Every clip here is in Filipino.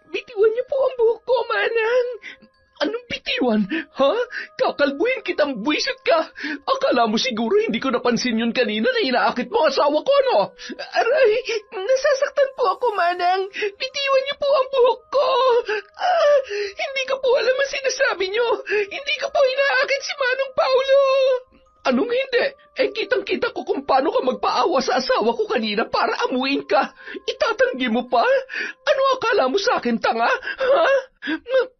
Bitiwan niyo po ang buhok ko, Manang. Anong bitiwan? Ha? Kakalbuhin kitang buwisit ka. Akala mo siguro hindi ko napansin yun kanina na inaakit mo asawa ko, no? Aray, nasasaktan po ako, Manang. Bitiwan niyo po ang buhok ko. Hindi ko po alam ang sinasabi niyo. Hindi ko po inaakit si Manong Paulo. Anong hindi? Kitang-kita ko kung paano ka magpaawa sa asawa ko kanina para amuin ka. Itatanggi mo pa? Ano akala mo sa akin, tanga? Ha?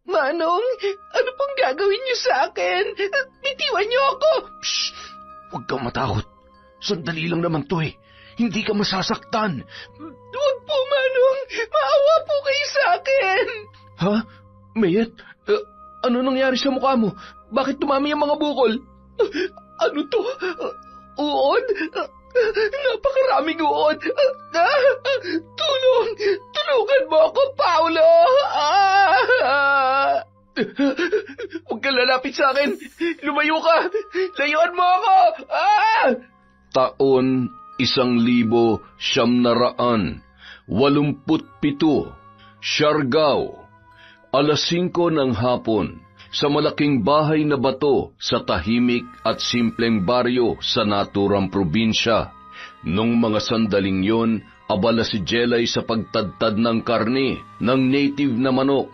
Manong, ano pong gagawin niyo sa akin? Bitiwan niyo ako! Shh! Huwag kang matakot. Sandali lang naman to eh. Hindi ka masasaktan. Huwag po, Manong. Maawa po kayo sa akin. Ha? Mayet? Ano nangyari sa mukha mo? Bakit dumami ang mga bukol? Ano to? Uod? Napakaraming uod. Tulong! Tulungan mo ako, Paulo! Huwag ka lalapit sa akin! Lumayo ka! Layuan mo ako! Taon 1987, Siargao, alas 5 ng hapon, sa malaking bahay na bato sa tahimik at simpleng baryo sa naturang probinsya. Nung mga sandaling yon, abala si Jelay sa pagtadtad ng karne ng native na manok.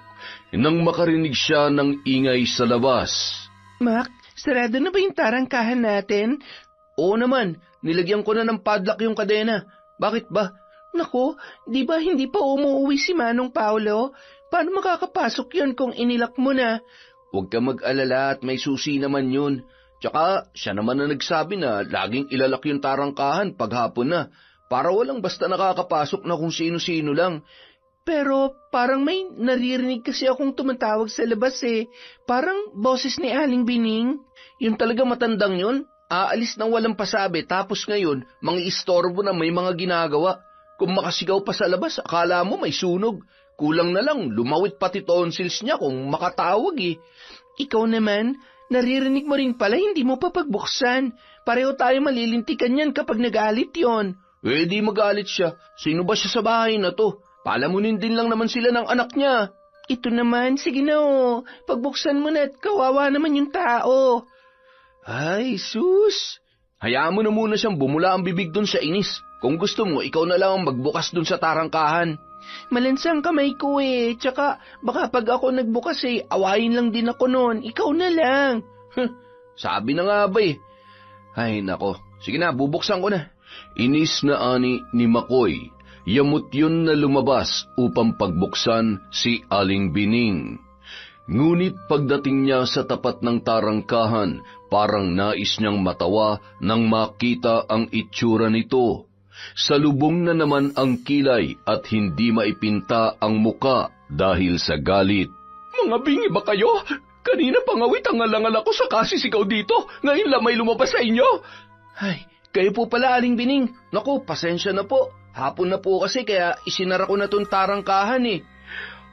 Nang makarinig siya ng ingay sa labas. Mac, sarado na ba yung tarangkahan natin? Oo naman, nilagyan ko na ng padlock yung kadena. Bakit ba? Naku, di ba hindi pa umuwi si Manong Paulo? Paano makakapasok yun kung inilak mo na? Huwag ka mag-alala at may susi naman yun. Tsaka siya naman na nagsabi na laging ilalak yung tarangkahan paghapon na, para walang basta nakakapasok na kung sino-sino lang. Pero parang may naririnig kasi akong tumatawag sa labas eh. Parang boses ni Aling Bining. Yun talaga matandang yun. Aalis nang walang pasabi tapos ngayon mangi-istorbo na may mga ginagawa. Kung makasigaw pa sa labas, akala mo may sunog. Kulang na lang, lumawit pati tonsils niya kung makatawag eh. Ikaw naman, naririnig mo rin pala, hindi mo pa pagbuksan. Pareho tayo malilintikan yan kapag nagalit yon. Di magalit siya. Sino ba siya sa bahay na to? Palamunin din lang naman sila ng anak niya. Ito naman, sige na oh. Pagbuksan mo na at kawawa naman yung tao. Ay, sus! Hayaan mo na muna siyang bumula ang bibig dun sa inis. Kung gusto mo, ikaw na lang ang magbukas dun sa tarangkahan. Malansang kamay ko eh. Tsaka baka pag ako nagbukas eh, awayin lang din ako noon. Ikaw na lang. Sabi na nga ba eh. Ay nako, sige na, bubuksan ko na. Inis na ani ni Makoy. Yamot yun na lumabas upang pagbuksan si Aling Bining. Ngunit pagdating niya sa tapat ng tarangkahan, parang nais niyang matawa nang makita ang itsura nito. Salubong na naman ang kilay at hindi maipinta ang muka dahil sa galit. Mga bingi ba kayo? Kanina pangawit ang alangal ako sa kasisigaw dito. Ngayon lang may lumabas sa inyo. Ay, kayo po pala, Aling Bining. Naku, pasensya na po. Hapon na po kasi kaya isinara ko na tong tarangkahan eh.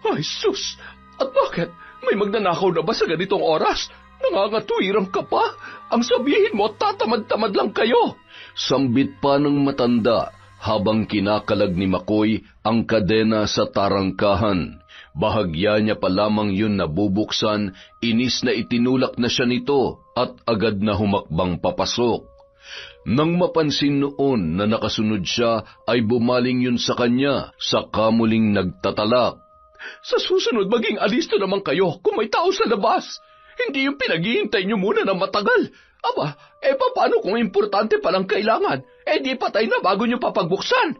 Ay sus, at bakit? May magnanakaw na ba sa ganitong oras? Nangangatwirang ka pa? Ang sabihin mo, tatamad-tamad lang kayo. Sambit pa ng matanda habang kinakalag ni Makoy ang kadena sa tarangkahan. Bahagya niya pa lamang yun nabubuksan, inis na itinulak na siya nito at agad na humakbang papasok. Nang mapansin noon na nakasunod siya, ay bumaling yun sa kanya, saka muling nagtatalak. Sa susunod maging alisto naman kayo kung may tao sa labas. Hindi yung pinaghihintay niyo muna ng matagal. Aba, paano kung importante palang kailangan? Di patay na bago niyo papagbuksan.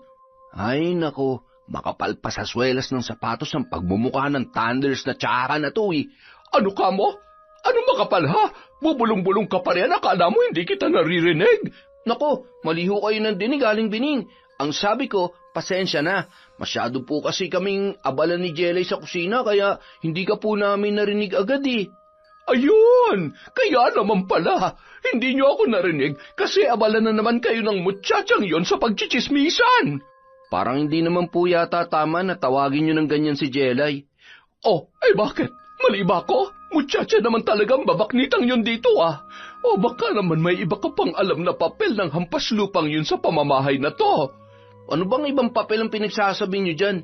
Ay nako, makapal pa sa swelas ng sapatos ang pagmumukha ng Thunders na tsaka na to eh. Ano ka mo? Ano makapal ha? Bubulong-bulong ka pa rin, akala mo hindi kita naririnig. Nako, maliho kayo ng dinig, Aling Bining. Ang sabi ko, pasensya na. Masyado po kasi kaming abala ni Jelay sa kusina kaya hindi ka po namin narinig agad eh. Ayun! Kaya naman pala, hindi niyo ako narinig kasi abala na naman kayo ng mutsatsang yon sa pagchichismisan. Parang hindi naman po yata tama na tawagin niyo ng ganyan si Jelay. Oh, bakit? Mali ba ako? Muchacha naman talagang babaknitang yun dito ah. O baka naman may iba ka pang alam na papel ng hampas lupang yun sa pamamahay na to. Ano bang ibang papel ang pinagsasabi niyo dyan?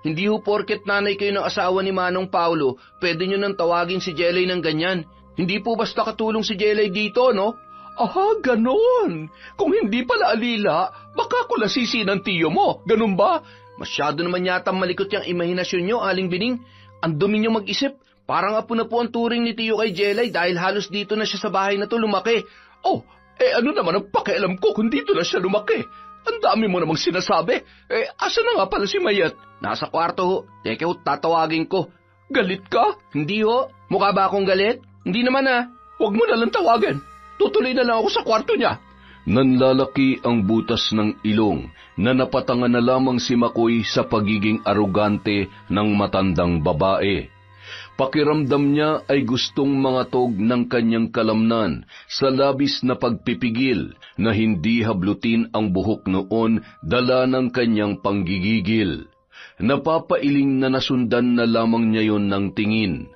Hindi ho porket nanay kayo ng asawa ni Manong Paulo, pwede nyo nang tawagin si Jelay ng ganyan. Hindi po basta katulong si Jelay dito, no? Aha, ganon. Kung hindi pala alila, baka kulasisi ng tiyo mo. Ganon ba? Masyado naman yata malikot yung imahinasyon nyo, Aling Bining. Ang dumi nyo mag-isip. Parang apo na po ang turing ni tiyo kay Jelay dahil halos dito na siya sa bahay na to lumaki. Oh, ano naman ang pakialam ko kung dito na siya lumaki? Ang dami mo namang sinasabi. Asa na nga pala si Mayet? Nasa kwarto ho. Teka ho, tatawagin ko. Galit ka? Hindi ho. Mukha ba akong galit? Hindi naman ah. Huwag mo na lang tawagin. Tutuloy na lang ako sa kwarto niya. Nanlalaki ang butas ng ilong na napatangan na lamang si Makoy sa pagiging arogante ng matandang babae. Pakiramdam niya ay gustong mangatog ng kanyang kalamnan sa labis na pagpipigil na hindi hablutin ang buhok noon dala ng kanyang panggigigil. Napapailing na nasundan na lamang niya yon ng tingin.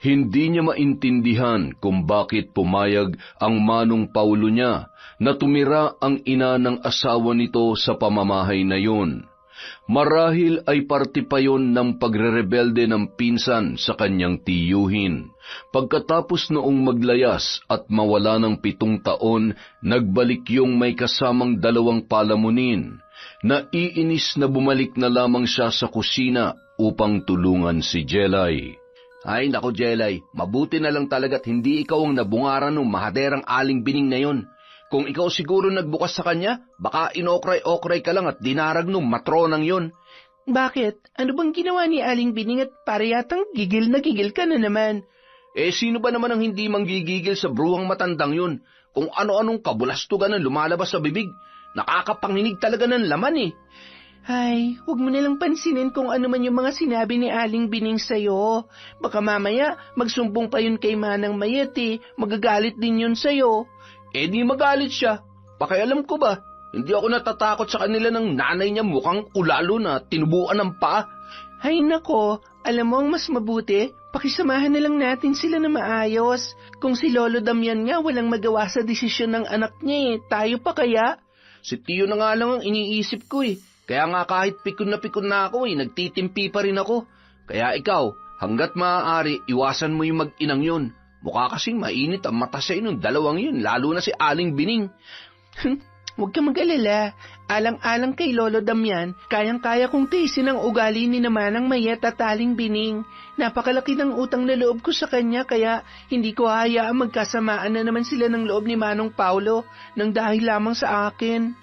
Hindi niya maintindihan kung bakit pumayag ang Manong Paulo niya na tumira ang ina ng asawa nito sa pamamahay na yon. Marahil ay parte pa yon ng pagrerebelde ng pinsan sa kanyang tiyuhin. Pagkatapos noong maglayas at mawala ng 7 taon, nagbalik yung may kasamang 2 palamunin. Naiinis na bumalik na lamang siya sa kusina upang tulungan si Jelay. Ay nako Jelay, mabuti na lang talaga't hindi ikaw ang nabungaran ng mahaderang Aling Bining na yon. Kung ikaw siguro nagbukas sa kanya, baka inokray-okray ka lang at dinarag nung matronang yon. Bakit? Ano bang ginawa ni Aling Bining at para yatang gigil na gigil ka na naman? Sino ba naman ang hindi manggigigil sa bruhang matandang yun? Kung ano-anong kabulastugan ang lumalabas sa bibig, nakakapanginig talaga ng laman eh. Ay, huwag mo nalang pansinin kung ano man yung mga sinabi ni Aling Bining sa'yo. Baka mamaya magsumbong pa yun kay Manang Mayet eh. Magagalit din yun sa'yo. Di magalit siya. Pakialam ko ba? Hindi ako natatakot sa kanila ng nanay niya mukhang ulalo na tinubuan ng paa. Ay nako, alam mo ang mas mabuti, pakisamahan na lang natin sila na maayos. Kung si Lolo Damian nga walang magawa sa desisyon ng anak niya eh, tayo pa kaya? Si Tiyo na nga lang ang iniisip ko eh. Kaya nga kahit pikon na ako eh, nagtitimpi pa rin ako. Kaya ikaw, hanggat maaari, iwasan mo yung mag-inang yun. Mukha kasing mainit ang mata sa inong 2 yun, lalo na si Aling Bining. Huwag ka mag-alala. Alang-alang kay Lolo Damian, kayang-kaya kong tiisin ang ugali ni Manang Mayet at Aling Bining. Napakalaki ng utang na loob ko sa kanya kaya hindi ko hayaang magkasamaan na naman sila ng loob ni Manong Paulo nang dahil lamang sa akin.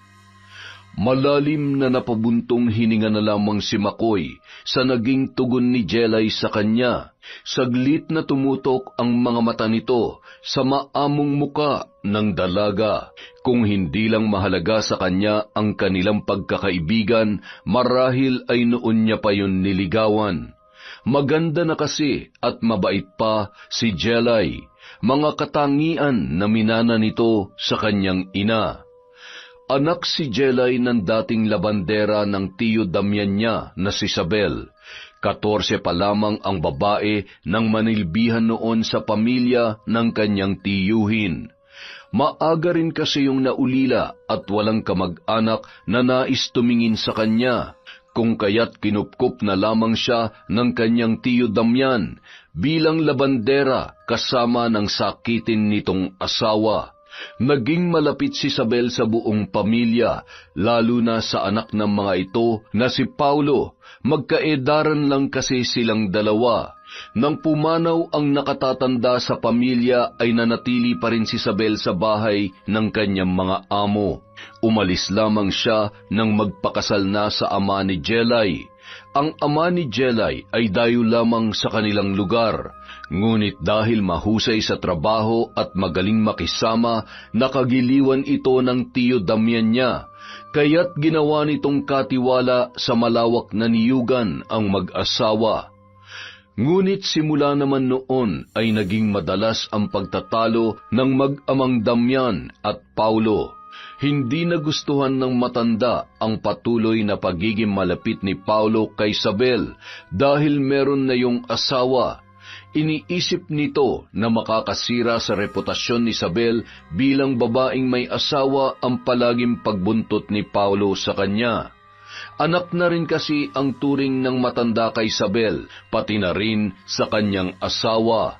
Malalim na napabuntong hininga na lamang si Makoy sa naging tugon ni Jelay sa kanya. Saglit na tumutok ang mga mata nito sa maamong muka ng dalaga. Kung hindi lang mahalaga sa kanya ang kanilang pagkakaibigan, marahil ay noon niya pa yun niligawan. Maganda na kasi at mabait pa si Jelay, mga katangian na minana nito sa kanyang ina. Anak si Jelay ng dating labandera ng tiyo Damian niya na si Isabel. 14 pa lamang ang babae nang manilbihan noon sa pamilya ng kanyang tiyuhin. Maaga rin kasi yung naulila at walang kamag-anak na nais tumingin sa kanya, kung kaya't kinupkup na lamang siya ng kanyang tiyo Damian bilang labandera kasama ng sakitin nitong asawa. Naging malapit si Isabel sa buong pamilya, lalo na sa anak ng mga ito na si Paulo. Magkaedaran lang kasi silang 2. Nang pumanaw ang nakatatanda sa pamilya ay nanatili pa rin si Isabel sa bahay ng kanyang mga amo. Umalis lamang siya nang magpakasal na sa ama ni Jelay. Ang ama ni Jelay ay dayo lamang sa kanilang lugar. Ngunit dahil mahusay sa trabaho at magaling makisama, nakagiliwan ito ng tiyo Damian niya, kaya't ginawa nitong katiwala sa malawak na niyugan ang mag-asawa. Ngunit simula naman noon ay naging madalas ang pagtatalo ng mag-amang Damian at Paulo. Hindi nagustuhan ng matanda ang patuloy na pagiging malapit ni Paulo kay Isabel dahil meron na yung asawa. Iniisip nito na makakasira sa reputasyon ni Isabel bilang babaeng may asawa ang palaging pagbuntot ni Paulo sa kanya. Anak na rin kasi ang turing ng matanda kay Isabel, pati na rin sa kanyang asawa.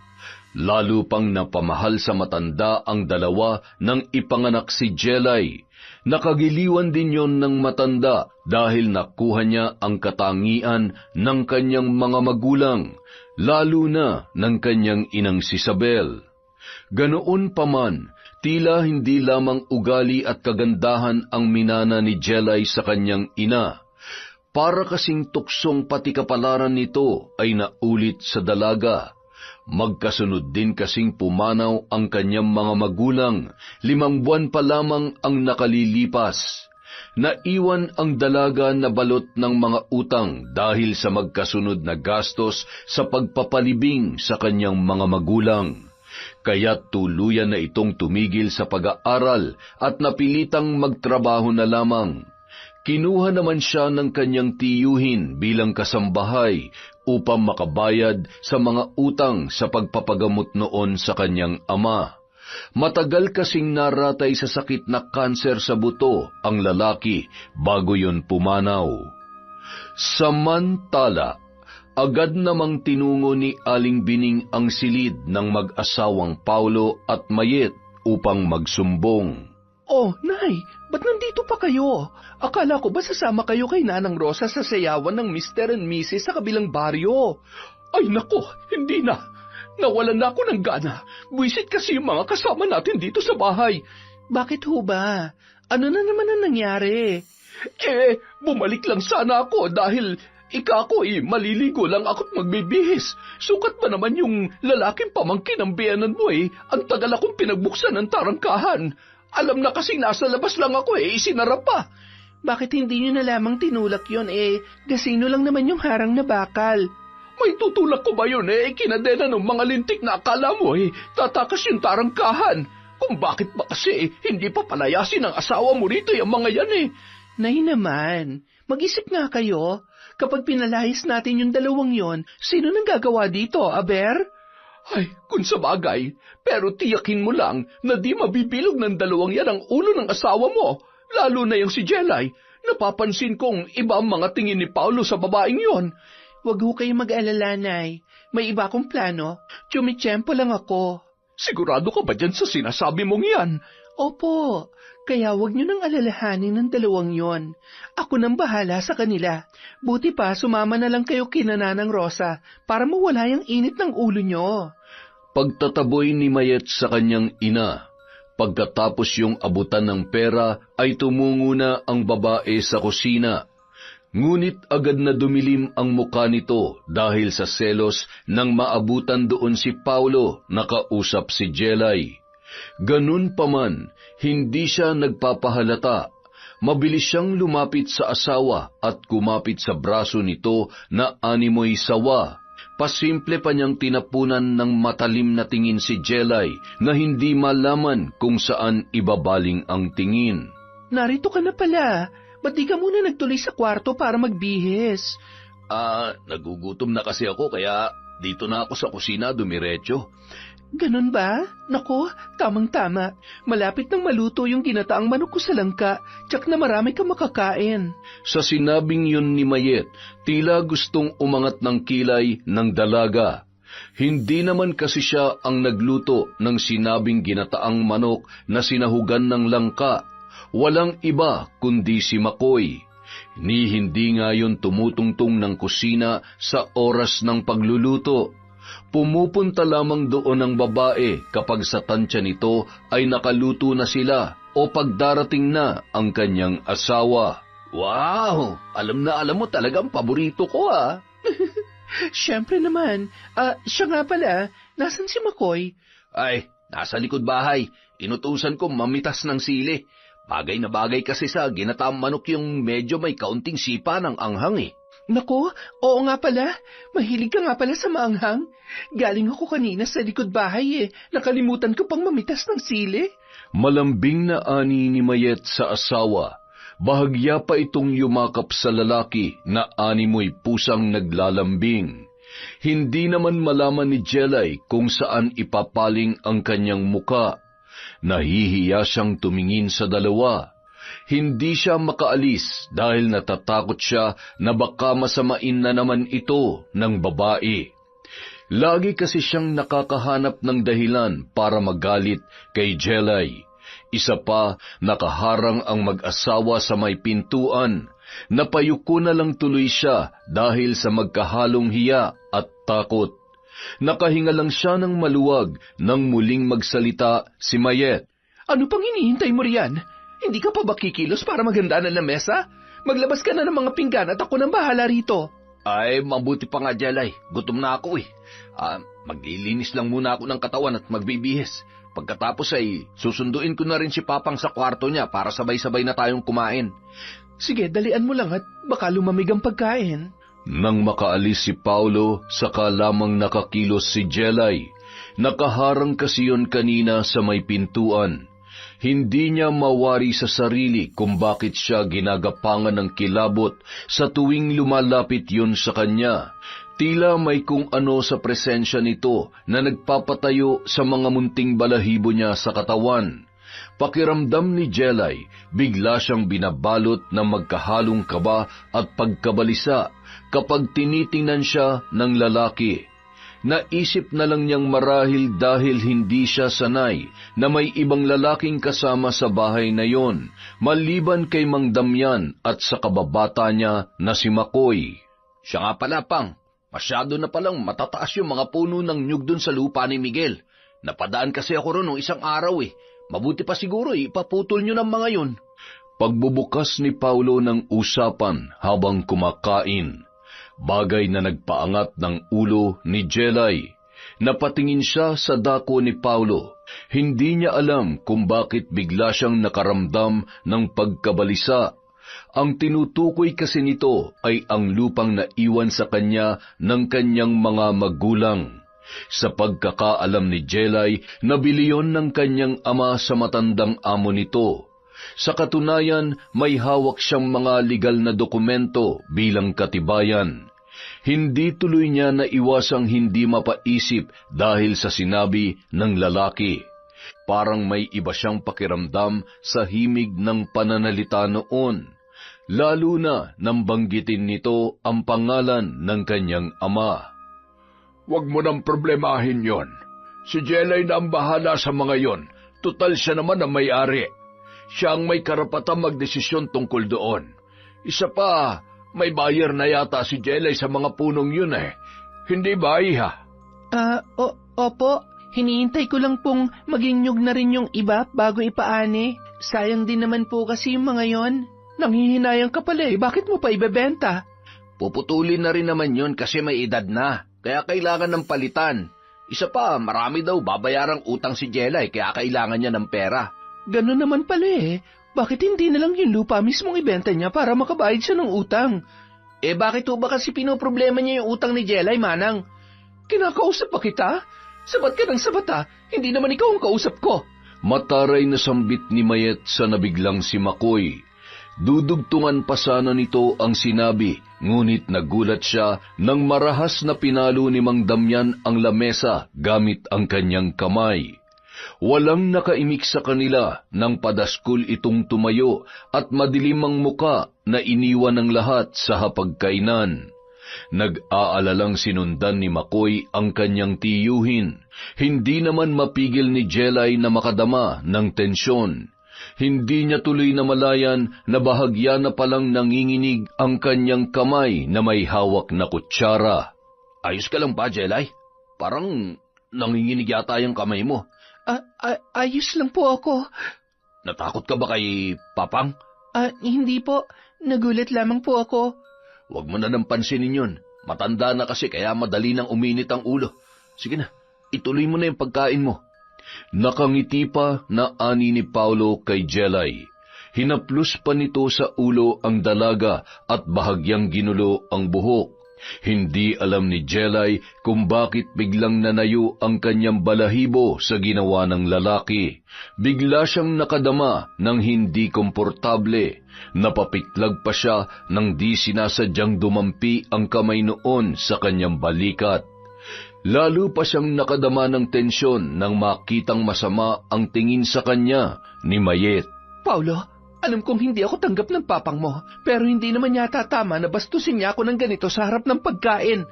Lalo pang napamahal sa matanda ang dalawa nang ipanganak si Jelay. Nakagiliwan din yon ng matanda dahil nakuha niya ang katangian ng kanyang mga magulang, lalo na ng kanyang inang si Isabel. Ganoon pa man, tila hindi lamang ugali at kagandahan ang minana ni Jelay sa kanyang ina. Para kasing tuksong pati kapalaran nito ay naulit sa dalaga. Magkasunod din kasing pumanaw ang kanyang mga magulang, 5 buwan pa lamang ang nakalilipas. Naiwan ang dalaga na balot ng mga utang dahil sa magkasunod na gastos sa pagpapalibing sa kanyang mga magulang. Kaya tuluyan na itong tumigil sa pag-aaral at napilitang magtrabaho na lamang. Kinuha naman siya ng kanyang tiyuhin bilang kasambahay upang makabayad sa mga utang sa pagpapagamot noon sa kanyang ama. Matagal kasing naratay sa sakit na kanser sa buto ang lalaki bago yon pumanaw. Samantala, agad namang tinungo ni Aling Bining ang silid ng mag-asawang Paulo at Mayet upang magsumbong. Oh, Nay, ba't nandito pa kayo? Akala ko ba sasama kayo kay Nanang Rosa sa sayawan ng Mr. and Mrs. sa kabilang baryo? Ay nako, hindi na. Nawalan na ako ng gana. Buwisit kasi yung mga kasama natin dito sa bahay. Bakit ho ba? Ano na naman ang nangyari? Bumalik lang sana ako dahil maliligo lang ako't magbibihis. Sukat ba naman yung lalaking pamangkin ng biyanan mo ang tagal akong pinagbuksan ng tarangkahan. Alam na kasing nasa labas lang ako isinara pa. Bakit hindi nyo na lamang tinulak yon gasino lang naman yung harang na bakal. May tutulak ko ba yun kinadena ng mga lintik na akala mo tatakas yung tarangkahan. Kung bakit ba kasi hindi pa palayasin ang asawa mo rito yung mga yan Nay naman, mag-isip nga kayo. Kapag pinalayas natin yung dalawang yon, sino nang gagawa dito, Aber? Ay, kung sa bagay, pero tiyakin mo lang na di mabibilog ng dalawang yan ang ulo ng asawa mo, lalo na yung si Jelay. Napapansin kong iba ang mga tingin ni Paulo sa babaeng yon. Huwag ho kayong mag-alala, Nay. May iba akong plano. Tsumitsyempo lang ako. Sigurado ka ba dyan sa sinasabi mong yan? Opo, kaya huwag niyo nang alalahanin ng dalawang yon. Ako nang bahala sa kanila. Buti pa sumama na lang kayo kina Nanang Rosa para mawala yung init ng ulo niyo. Pagtataboy ni Mayet sa kanyang ina, pagkatapos yung abutan ng pera ay tumungo na ang babae sa kusina. Ngunit agad na dumilim ang muka nito dahil sa selos nang maabutan doon si Paulo na kausap si Jelay. Ganun pa man, hindi siya nagpapahalata. Mabilis siyang lumapit sa asawa at kumapit sa braso nito na animoy sawa. Pasimple pa niyang tinapunan ng matalim na tingin si Jelay na hindi malaman kung saan ibabaling ang tingin. Narito ka na pala. Ba't di ka muna nagtuloy sa kwarto para magbihis? Nagugutom na kasi ako kaya dito na ako sa kusina dumiretso. Ganun ba? Nako, tamang-tama. Malapit nang maluto yung ginataang manok ko sa langka, tsak na marami kang makakain. Sa sinabing yun ni Mayet, tila gustong umangat ng kilay ng dalaga. Hindi naman kasi siya ang nagluto ng sinabing ginataang manok na sinahugan ng langka. Walang iba kundi si Makoy. Ni hindi nga yun tumutungtong ng kusina sa oras ng pagluluto. Pumupunta lamang doon ang babae kapag sa tansya nito ay nakaluto na sila o pagdarating na ang kanyang asawa. Wow! Alam na alam mo talagang paborito ko Siyempre naman. Siya nga pala, nasan si Makoy? Ay, nasa likod bahay. Inutusan ko mamitas ng sili. Bagay na bagay kasi sa ginataang manok yung medyo may kaunting sipa ng anghang Nako, oo nga pala. Mahilig ka nga pala sa maanghang. Galing ako kanina sa likod bahay Nakalimutan ko pang mamitas ng sili. Malambing na ani ni Mayet sa asawa. Bahagya pa itong yumakap sa lalaki na animoy pusang naglalambing. Hindi naman malaman ni Jelay kung saan ipapaling ang kanyang muka. Nahihiya siyang tumingin sa dalawa. Hindi siya makaalis dahil natatakot siya na baka masamain na naman ito ng babae. Lagi kasi siyang nakakahanap ng dahilan para magalit kay Jelay. Isa pa, nakaharang ang mag-asawa sa may pintuan. Napayuko na lang tuloy siya dahil sa magkahalong hiya at takot. Nakahinga lang siya ng maluwag nang muling magsalita si Mayet. Ano pang hinihintay mo riyan? Hindi ka pa ba kikilos para maganda na mesa? Maglabas ka na ng mga pinggan at ako nang bahala rito. Ay, mabuti pa nga, Jelay. Gutom na ako eh. Maglilinis lang muna ako ng katawan at magbibihis. Pagkatapos ay susunduin ko na rin si Papang sa kwarto niya para sabay-sabay na tayong kumain. Sige, dalian mo lang at baka lumamig ang pagkain. Nang makaalis si Paulo, saka lamang nakakilos si Jelay. Nakaharang kasi yun kanina sa may pintuan. Hindi niya mawari sa sarili kung bakit siya ginagapangan ng kilabot sa tuwing lumalapit yun sa kanya. Tila may kung ano sa presensya nito na nagpapatayo sa mga munting balahibo niya sa katawan. Pakiramdam ni Jelay, bigla siyang binabalot ng magkahalong kaba at pagkabalisa kapag tinitingnan siya ng lalaki. Naisip na lang niyang marahil dahil hindi siya sanay na may ibang lalaking kasama sa bahay na yon, maliban kay Mang Damian at sa kababata niya na si Makoy. Siya nga pala, Pang, masyado na palang matataas yung mga puno ng nyug dun sa lupa ni Miguel. Napadaan kasi ako ron nung isang araw eh. Mabuti pa siguro ipaputol nyo ng mga yun. Pagbubukas ni Paulo ng usapan habang kumakain, bagay na nagpaangat ng ulo ni Jelay. Napatingin siya sa dako ni Paulo. Hindi niya alam kung bakit bigla siyang nakaramdam ng pagkabalisa. Ang tinutukoy kasi nito ay ang lupang naiwan sa kanya ng kanyang mga magulang. Sa pagkakaalam ni Jelay, nabili yon ng kanyang ama sa matandang amo nito. Sa katunayan, may hawak siyang mga legal na dokumento bilang katibayan. Hindi tuloy niya naiwasang hindi mapaisip dahil sa sinabi ng lalaki. Parang may iba siyang pakiramdam sa himig ng pananalita noon, lalo na nang banggitin nito ang pangalan ng kanyang ama. Huwag mo nang problemahin yon. Si Jelay na ang bahala sa mga yon. Tutal siya naman ang may-ari. Siya ang may karapatang magdesisyon tungkol doon. Isa pa, may buyer na yata si Jelay sa mga punong yun eh. Hindi ba, Iha? Opo. Hinihintay ko lang pong maging nyug na rin yung iba bago ipaani. Sayang din naman po kasi yung mga yon. Nanghihinayang ka pala eh. Bakit mo pa ibebenta? Puputulin na rin naman yon kasi may edad na. Kaya kailangan ng palitan. Isa pa, marami daw babayarang utang si Jelay kaya kailangan niya ng pera. Ganun naman pala eh. Bakit hindi na lang yung lupa mismong ibenta niya para makabayad siya ng utang? Bakit ho ba kasi pinoproblema niya yung utang ni Jelay, Manang? Kinakausap pa kita? Sabat ka ng sabat ha? Hindi naman ikaw ang kausap ko. Mataray na sambit ni Mayet sa nabiglang si Makoy. Dudugtungan pa sana nito ang sinabi, ngunit nagulat siya nang marahas na pinalo ni Mang Damian ang lamesa gamit ang kanyang kamay. Walang nakaimik sa kanila nang padaskul itong tumayo at madilim ang muka na iniwan ng lahat sa hapagkainan. Nag-aalalang sinundan ni Makoy ang kanyang tiyuhin. Hindi naman mapigil ni Jelay na makadama ng tensyon. Hindi niya tuloy na malayan na bahagya na palang nanginginig ang kanyang kamay na may hawak na kutsara. Ayos ka lang ba, Jelay? Parang nanginginig yata yung kamay mo. Ayos lang po ako. Natakot ka ba kay Papang? Hindi po. Nagulat lamang po ako. Huwag mo na nang pansinin yun. Matanda na kasi kaya madali nang uminit ang ulo. Sige na, ituloy mo na yung pagkain mo. Nakangiti pa na ani ni Paulo kay Jelay. Hinaplos pa nito sa ulo ang dalaga at bahagyang ginulo ang buhok. Hindi alam ni Jelay kung bakit biglang nanayo ang kanyang balahibo sa ginawa ng lalaki. Bigla siyang nakadama ng hindi komportable. Napapitlag pa siya nang di sinasadyang dumampi ang kamay noon sa kanyang balikat. Lalo pa siyang nakadama ng tensyon nang makitang masama ang tingin sa kanya ni Mayet. Paulo, Alam kong hindi ako tanggap ng papang mo, pero hindi naman yata tama na bastusin niya ako ng ganito sa harap ng pagkain.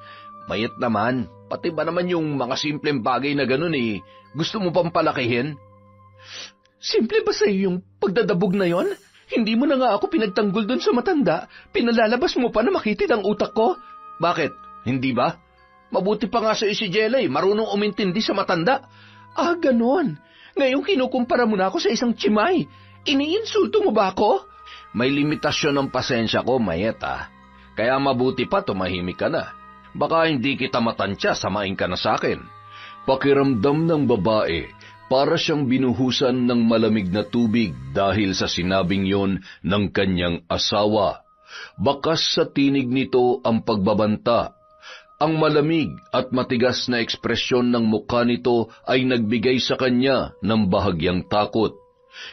Mayet naman, pati ba naman yung mga simpleng bagay na ganun gusto mo pang palakihin? Simple ba sa'yo yung pagdadabog na yon? Hindi mo na nga ako pinagtanggol doon sa matanda, pinalalabas mo pa na makitid ang utak ko. Bakit? Hindi ba? Mabuti pa nga sa'yo si Jelay, marunong umintindi sa matanda. Ah, ganon. Ngayong kinukumpara mo na ako sa isang tsimay. Iniinsulto mo ba ako? May limitasyon ng pasensya ko, Mayet Kaya mabuti pa tumahimik ka na. Baka hindi kita matansya, samain ka na sa akin. Pakiramdam ng babae, para siyang binuhusan ng malamig na tubig dahil sa sinabing yon ng kanyang asawa. Bakas sa tinig nito ang pagbabanta. Ang malamig at matigas na ekspresyon ng mukha nito ay nagbigay sa kanya ng bahagyang takot.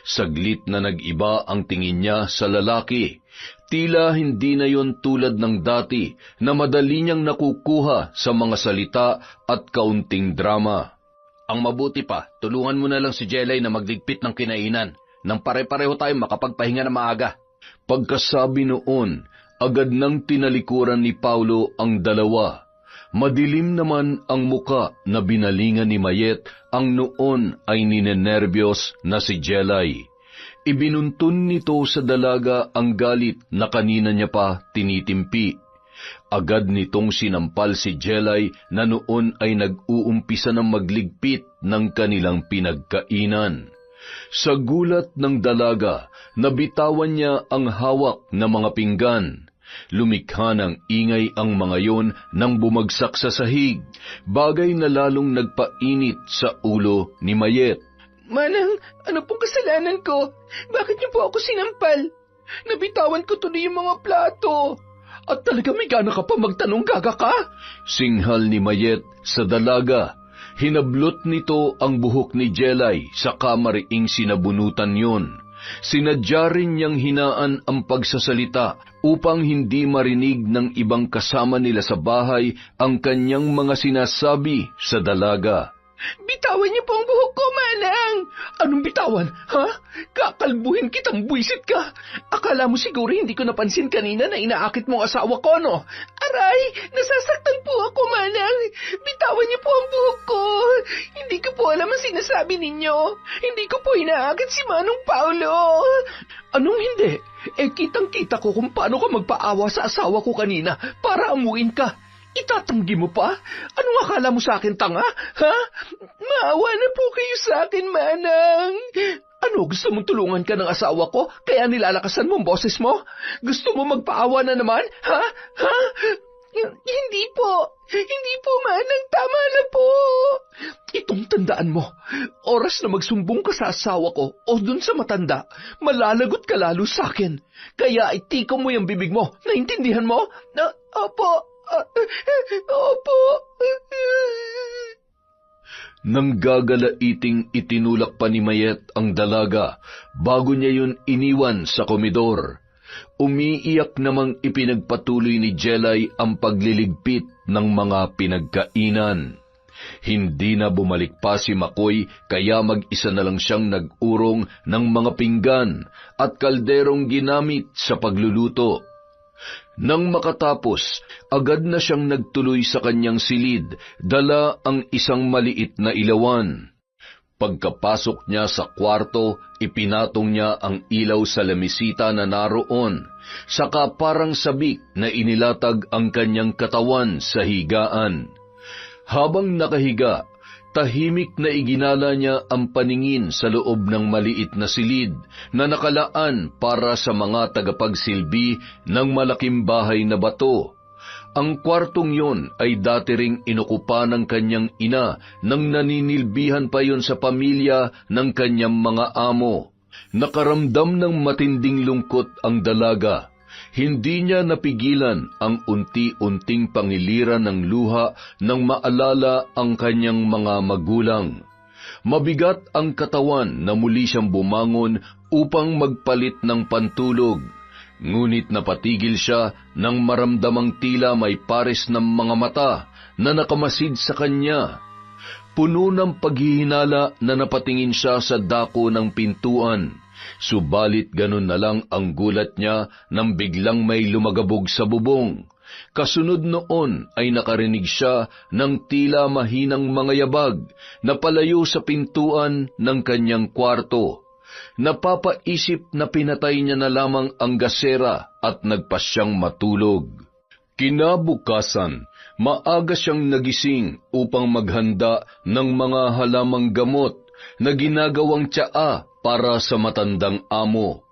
Saglit na nag-iba ang tingin niya sa lalaki. Tila hindi na yon tulad ng dati na madali niyang nakukuha sa mga salita at kaunting drama. Ang mabuti pa, tulungan mo na lang si Jelay na magligpit ng kinainan nang pare-pareho tayong makapagpahinga na maaga. Pagkasabi noon, agad nang tinalikuran ni Paulo ang dalawa. Madilim naman ang muka na binalingan ni Mayet, ang noon ay ninenerbyos na si Jelay. Ibinuntun nito sa dalaga ang galit na kanina niya pa tinitimpi. Agad nitong sinampal si Jelay na noon ay nag-uumpisa ng magligpit ng kanilang pinagkainan. Sa gulat ng dalaga, nabitawan niya ang hawak na mga pinggan. Lumikha ng ingay ang mga yon nang bumagsak sa sahig, bagay na lalong nagpainit sa ulo ni Mayet. Manang, ano pong kasalanan ko? Bakit niyo po ako sinampal? Nabitawan ko tuloy yung mga plato. At talaga may gana ka pa magtanong, gaga ka? Singhal ni Mayet sa dalaga. Hinablot nito ang buhok ni Jelay sa kamariing sinabunutan yon. Sinadya rin niyang hinaan ang pagsasalita upang hindi marinig ng ibang kasama nila sa bahay ang kanyang mga sinasabi sa dalaga. Bitawan niyo po ang buhok ko, Manang! Anong bitawan, ha? Kakalbuhin kitang buwisit ka. Akala mo siguro hindi ko napansin kanina na inaakit mong asawa ko, no? Aray, nasasaktan po ako, Manang. Bitawan niyo po ang buhok ko. Hindi ko po alam ang sinasabi ninyo. Hindi ko po inaakit si Manong Paulo. Anong hindi? Kitang-kita ko kung paano ka magpaawa sa asawa ko kanina para amuin ka. Itatanggi mo pa? Anong akala mo sa akin, tanga? Ha? Maawa na po kayo sa akin, Manang. Ano, gusto mong tulungan ka ng asawa ko, kaya nilalakasan mo ang boses mo? Gusto mo magpaawa na naman? Ha? Ha? Hindi po. Hindi po, Manang. Tama na po. Itong tandaan mo, oras na magsumbong ka sa asawa ko o dun sa matanda, malalagot ka lalo sa akin. Kaya itikaw mo yung bibig mo. Naintindihan mo? Opo. Opo. Nang gagalaiting itinulak pa ni Mayet ang dalaga bago niya yun iniwan sa komedor. Umiiyak namang ipinagpatuloy ni Jelay ang pagliligpit ng mga pinagkainan. Hindi na bumalik pa si Makoy kaya mag-isa na lang siyang nag-urong ng mga pinggan at kalderong ginamit sa pagluluto. Nang makatapos, agad na siyang nagtuloy sa kanyang silid, dala ang isang maliit na ilawan. Pagkapasok niya sa kwarto, ipinatong niya ang ilaw sa lamesita na naroon, saka parang sabik na inilatag ang kanyang katawan sa higaan. Habang nakahiga, tahimik na iginala niya ang paningin sa loob ng maliit na silid na nakalaan para sa mga tagapagsilbi ng malaking bahay na bato. Ang kwartong yon ay dati ring inukupa ng kanyang ina nang naninilbihan pa yon sa pamilya ng kanyang mga amo. Nakaramdam ng matinding lungkot ang dalaga. Hindi niya napigilan ang unti-unting pangiliran ng luha nang maalala ang kanyang mga magulang. Mabigat ang katawan na muli siyang bumangon upang magpalit ng pantulog. Ngunit napatigil siya nang maramdamang tila may pares ng mga mata na nakamasid sa kanya. Puno ng paghihinala na napatingin siya sa dako ng pintuan. Subalit ganun na lang ang gulat niya nang biglang may lumagabog sa bubong. Kasunod noon ay nakarinig siya ng tila mahinang mga yabag na palayo sa pintuan ng kanyang kwarto. Napapaisip na pinatay niya na lamang ang gasera at nagpasyang matulog. Kinabukasan, maaga siyang nagising upang maghanda ng mga halamang gamot na ginagawang tsaa para sa matandang amo.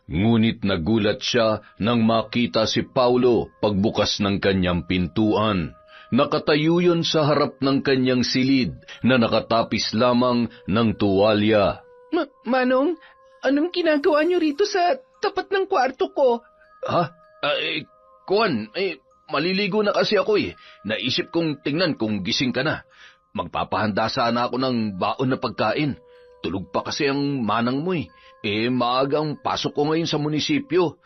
Ngunit nagulat siya nang makita si Paulo pagbukas ng kanyang pintuan. Nakatayo yun sa harap ng kanyang silid na nakatapis lamang ng tuwalya. Manong, anong ginagawa niyo rito sa tapat ng kwarto ko? Ha? Kuwan, maliligo na kasi ako Naisip kong tingnan kung gising ka na. Magpapahanda sana ako ng baon na pagkain. Tulog pa kasi ang manang mo maagang pasok ko ngayon sa munisipyo.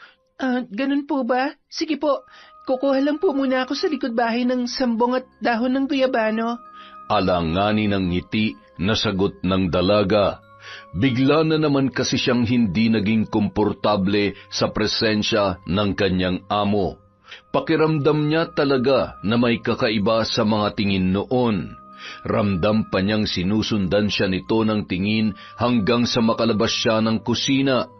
Ganun po ba? Sige po, kukuha lang po muna ako sa likod bahay ng sambong at dahon ng guyabano. Alanganin ng ngiti na sagot ng dalaga. Bigla na naman kasi siyang hindi naging komportable sa presensya ng kanyang amo. Pakiramdam niya talaga na may kakaiba sa mga tingin noon. Ramdam pa niyang sinusundan siya nito ng tingin hanggang sa makalabas siya ng kusina.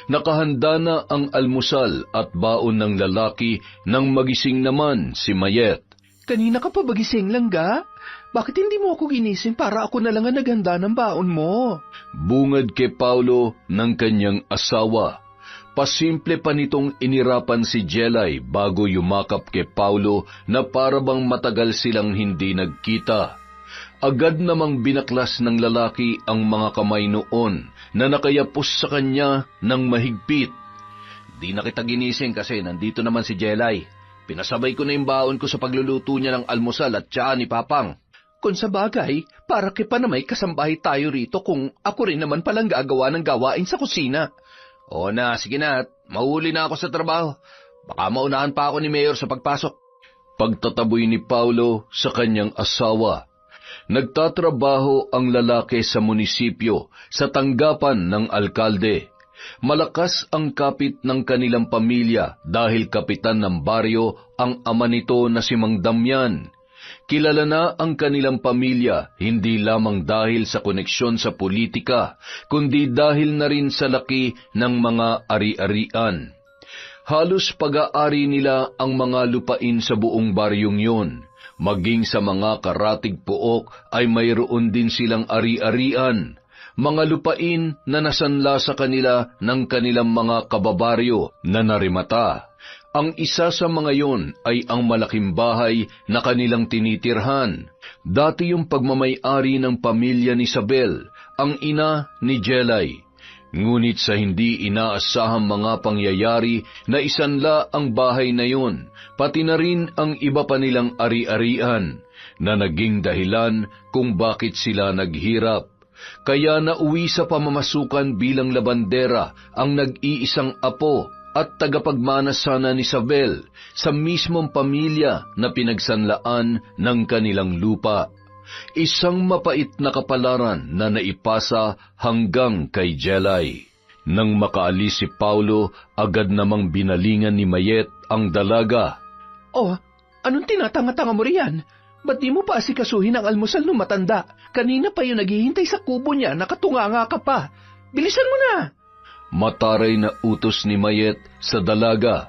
Nakahanda na ang almusal at baon ng lalaki nang magising naman si Mayet. Kanina ka pa ba gising, Langga? Bakit hindi mo ako ginising para ako na lang ang naghanda ng baon mo? Bungad kay Paulo ng kanyang asawa. Pasimple pa nitong inirapan si Jelay bago yumakap kay Paulo na parabang matagal silang hindi nagkita. Agad namang binaklas ng lalaki ang mga kamay noon na nakayapos sa kanya ng mahigpit. Di na kita ginising kasi nandito naman si Jelay. Pinasabay ko na yung baon ko sa pagluluto niya ng almusal at tsaa ni Papang. Kung sa bagay, para kipa na may kasambahay tayo rito kung ako rin naman palang gagawa ng gawain sa kusina. O na, sige na, mahuli na ako sa trabaho. Baka maunahan pa ako ni Mayor sa pagpasok. Pagtataboy ni Paulo sa kanyang asawa. Nagtatrabaho ang lalaki sa munisipyo sa tanggapan ng alkalde. Malakas ang kapit ng kanilang pamilya dahil kapitan ng baryo ang ama nito na si Mang Damian. Kilala na ang kanilang pamilya hindi lamang dahil sa koneksyon sa politika, kundi dahil na rin sa laki ng mga ari-arian. Halos pag-aari nila ang mga lupain sa buong baryong yun. Maging sa mga karatig pook ay mayroon din silang ari-arian, mga lupain na nasanla sa kanila ng kanilang mga kababaryo na narimata. Ang isa sa mga yon ay ang malaking bahay na kanilang tinitirhan. Dati yung pagmamay-ari ng pamilya ni Isabel, ang ina ni Jelay. Ngunit sa hindi inaasahang mga pangyayari na isanla ang bahay na yon, pati na rin ang iba pa nilang ari-arian, na naging dahilan kung bakit sila naghirap. Kaya nauwi sa pamamasukan bilang labandera ang nag-iisang apo at tagapagmana sana ni Isabel sa mismong pamilya na pinagsanlaan ng kanilang lupa. Isang mapait na kapalaran na naipasa hanggang kay Jelay. Nang makaalis si Paulo, agad namang binalingan ni Mayet ang dalaga. Oh, anong tinatanga-tanga mo riyan? Ba't di mo pa asikasuhin ang almusal ng matanda? Kanina pa yung naghihintay sa kubo niya, nakatunganga ka pa. Bilisan mo na! Mataray na utos ni Mayet sa dalaga.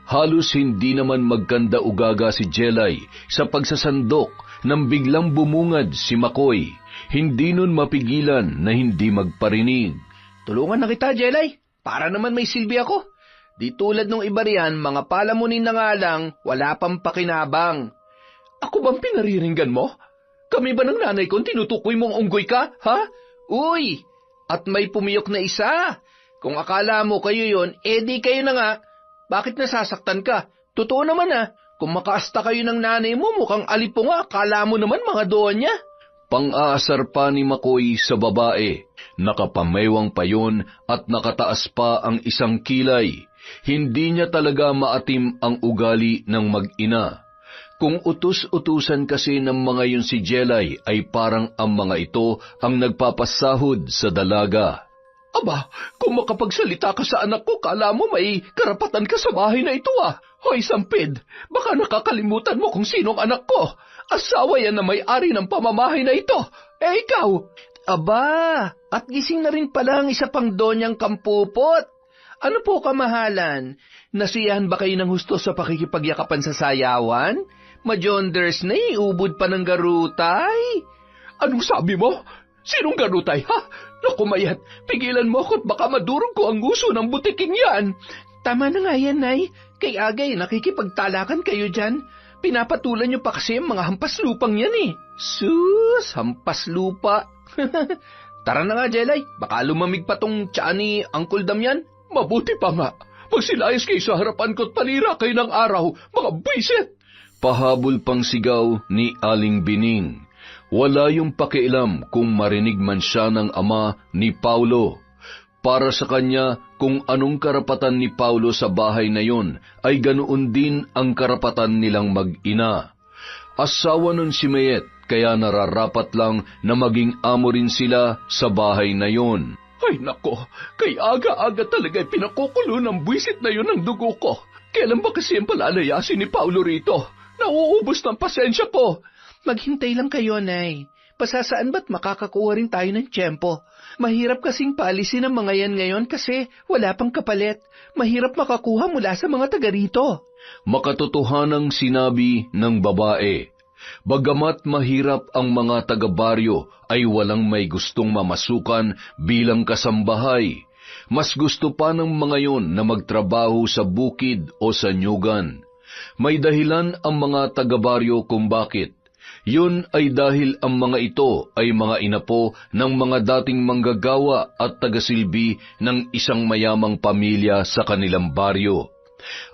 Halos hindi naman magkanda ugaga si Jelay sa pagsasandok nang biglang bumungad si Makoy. Hindi nun mapigilan na hindi magparinig. Tulungan na kita, Jelay. Para naman may silbi ako. Di tulad nung iba riyan, mga palamunin na nga lang, wala pang pakinabang. Ako bang pinariringgan mo? Kami ba ng nanay ko tinutukoy mong unggoy ka, ha? Uy! At may pumiyok na isa. Kung akala mo kayo yon, di kayo na nga. Bakit nasasaktan ka? Totoo naman kung makaasta kayo ng nanay mo, mukhang alipo nga, akala mo naman mga donya. Pang-aasar pa ni Makoy sa babae. Nakapamewang pa yun at nakataas pa ang isang kilay. Hindi niya talaga maatim ang ugali ng mag-ina. Kung utus-utusan kasi ng mga yun si Jelay, ay parang ang mga ito ang nagpapasahod sa dalaga. Aba, kung makapagsalita ka sa anak ko, kala mo may karapatan ka sa bahay na ito ah. Hoy, Sampid, baka nakakalimutan mo kung sinong anak ko. Asawa yan na may-ari ng pamamahay na ito. Eh, ikaw? Aba, at gising na rin pala ang isa pang donyang kampupot. Ano po kamahalan? Nasiyahan ba kayo ng husto sa pakikipagyakapan sa sayawan? Majonders na ubod pa ng garutay. Anong sabi mo? Sinong ganutay, ha? Naku, Mayet, pigilan mo ako't baka madurog ko ang uso ng butiking yan. Tama na nga yan, Nay. Kay Agay, nakikipagtalakan kayo dyan. Pinapatulan niyo pa kasi ang mga hampas lupang yan eh. Sus, hampas lupa. Tara na nga, Jelay. Baka lumamig pa tong tiyan ni Uncle Damian. Mabuti pa nga. Magsilayas kayo sa harapan ko't panira kayo ng araw, mga buwisit. Pahabol pang sigaw ni Aling Bining. Wala yung pakialam kung marinig man siya ng ama ni Paulo. Para sa kanya, kung anong karapatan ni Paulo sa bahay na yon, ay ganoon din ang karapatan nilang mag-ina. Asawa nun si Mayet, kaya nararapat lang na maging amo rin sila sa bahay na yon. Ay nako, kay aga-aga talaga pinakukulo ng buwisit na yon ng dugo ko. Kailan ba kasi ang palalayasin ni Paulo rito? Nauubos ng pasensya ko. Maghintay lang kayo, Nay. Pasasaan ba't makakakuha rin tayo ng tiyempo? Mahirap kasing paalisin ang mga yan ngayon kasi wala pang kapalit. Mahirap makakuha mula sa mga taga rito. Makatotohanang sinabi ng babae. Bagamat mahirap ang mga taga-baryo, ay walang may gustong mamasukan bilang kasambahay. Mas gusto pa ng mga yon na magtrabaho sa bukid o sa nyugan. May dahilan ang mga taga-baryo kung bakit. Yun ay dahil ang mga ito ay mga inapo ng mga dating manggagawa at tagasilbi ng isang mayamang pamilya sa kanilang baryo.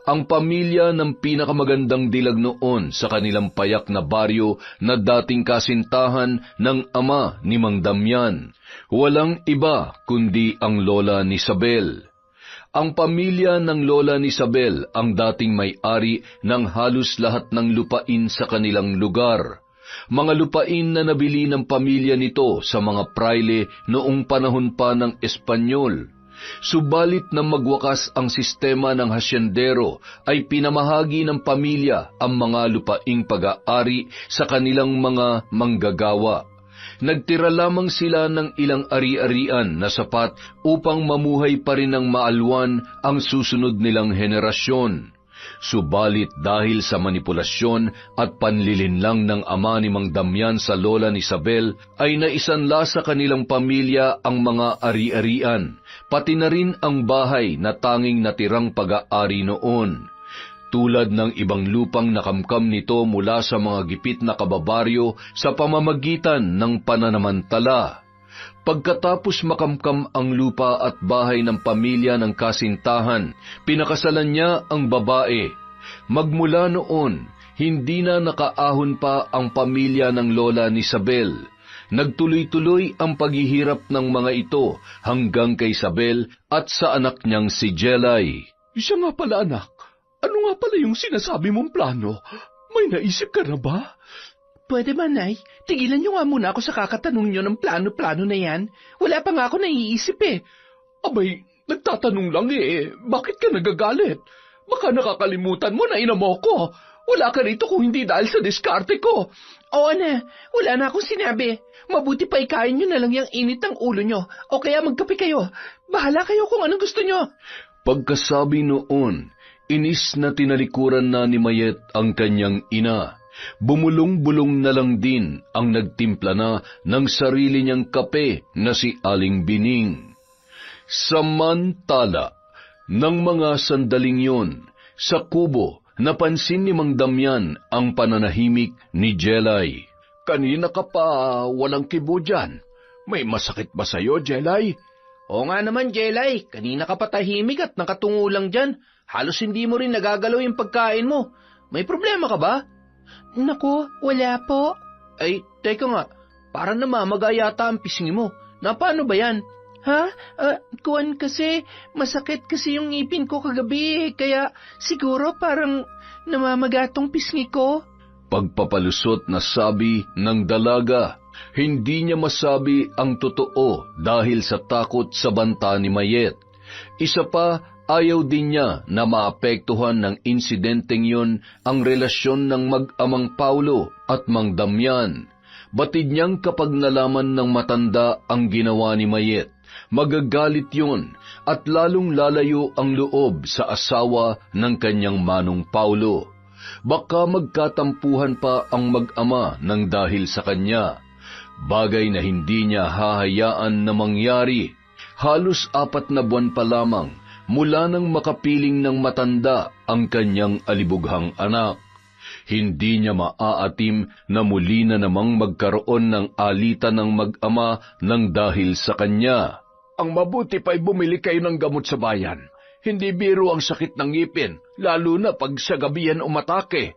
Ang pamilya ng pinakamagandang dilag noon sa kanilang payak na baryo na dating kasintahan ng ama ni Mang Damian. Walang iba kundi ang lola ni Isabel. Ang pamilya ng lola ni Isabel ang dating may-ari ng halos lahat ng lupain sa kanilang lugar. Mga lupain na nabili ng pamilya nito sa mga praile noong panahon pa ng Espanyol. Subalit na magwakas ang sistema ng hasyendero ay pinamahagi ng pamilya ang mga lupaing pag-aari sa kanilang mga manggagawa. Nagtira lamang sila ng ilang ari-arian na sapat upang mamuhay pa rin ng maalwan ang susunod nilang henerasyon. Subalit dahil sa manipulasyon at panlilinlang ng ama ni Mang Damian sa lola ni Isabel, ay naisanla sa kanilang pamilya ang mga ari-arian, pati na rin ang bahay na tanging natirang pag-aari noon. Tulad ng ibang lupang nakamkam nito mula sa mga gipit na kababaryo sa pamamagitan ng pananamantala. Pagkatapos makamkam ang lupa at bahay ng pamilya ng kasintahan, pinakasalan niya ang babae. Magmula noon, hindi na nakaahon pa ang pamilya ng lola ni Isabel. Nagtuloy-tuloy ang paghihirap ng mga ito hanggang kay Isabel at sa anak niyang si Jelay. Siya nga pala, anak. Ano nga pala yung sinasabi mong plano? May naisip ka na ba? Pwede ba, Nay? Tigilan niyo nga muna ako sa kakatanong niyo ng plano-plano na yan. Wala pa nga ako naiisip eh. Abay, nagtatanong lang eh. Bakit ka nagagalit? Baka nakakalimutan mo na ina mo ko. Wala ka rito kung hindi dahil sa diskarte ko. Oo na, wala na akong sinabi. Mabuti pa ikain niyo na lang yung init ng ulo niyo. O kaya magkape kayo. Bahala kayo kung anong gusto niyo. Pagkasabi noon, inis na tinalikuran na ni Mayet ang kanyang ina. Bumulong-bulong na lang din ang nagtimpla na ng sarili niyang kape na si Aling Bining. Samantala, ng mga sandaling yon, sa kubo, napansin ni Mang Damian ang pananahimik ni Jelay. Kanina ka pa walang kibo dyan. May masakit ba sa'yo, Jelay? Oo nga naman, Jelay. Kanina ka pa tahimik at nakatungo lang dyan. Halos hindi mo rin nagagalaw yung pagkain mo. May problema ka ba? Naku, wala po. Ay, teka nga. Parang namamaga yata ang pisngi mo. Paano ba yan? Ha? Kuwan kasi, masakit kasi yung ngipin ko kagabi. Kaya siguro parang namamaga tong pisngi ko. pagpapalusot na sabi ng dalaga. Hindi niya masabi ang totoo dahil sa takot sa banta ni Mayet. Isa pa, ayaw din niya na maapektuhan ng insidenteng yun ang relasyon ng mag-amang Paulo at Mang Damian. Batid niyang kapag nalaman ng matanda ang ginawa ni Mayet, magagalit yun at lalong lalayo ang loob sa asawa ng kanyang manong Paulo. Baka magkatampuhan pa ang mag-ama ng dahil sa kanya, bagay na hindi niya hahayaan na mangyari. Halos 4 na buwan pa lamang mula nang makapiling ng matanda ang kanyang alibughang anak. Hindi niya maaatim na muli na namang magkaroon ng alitan ng mag-ama ng dahil sa kanya. Ang mabuti pa'y bumili kayo ng gamot sa bayan. Hindi biro ang sakit ng ngipin, lalo na pag sa gabihan umatake.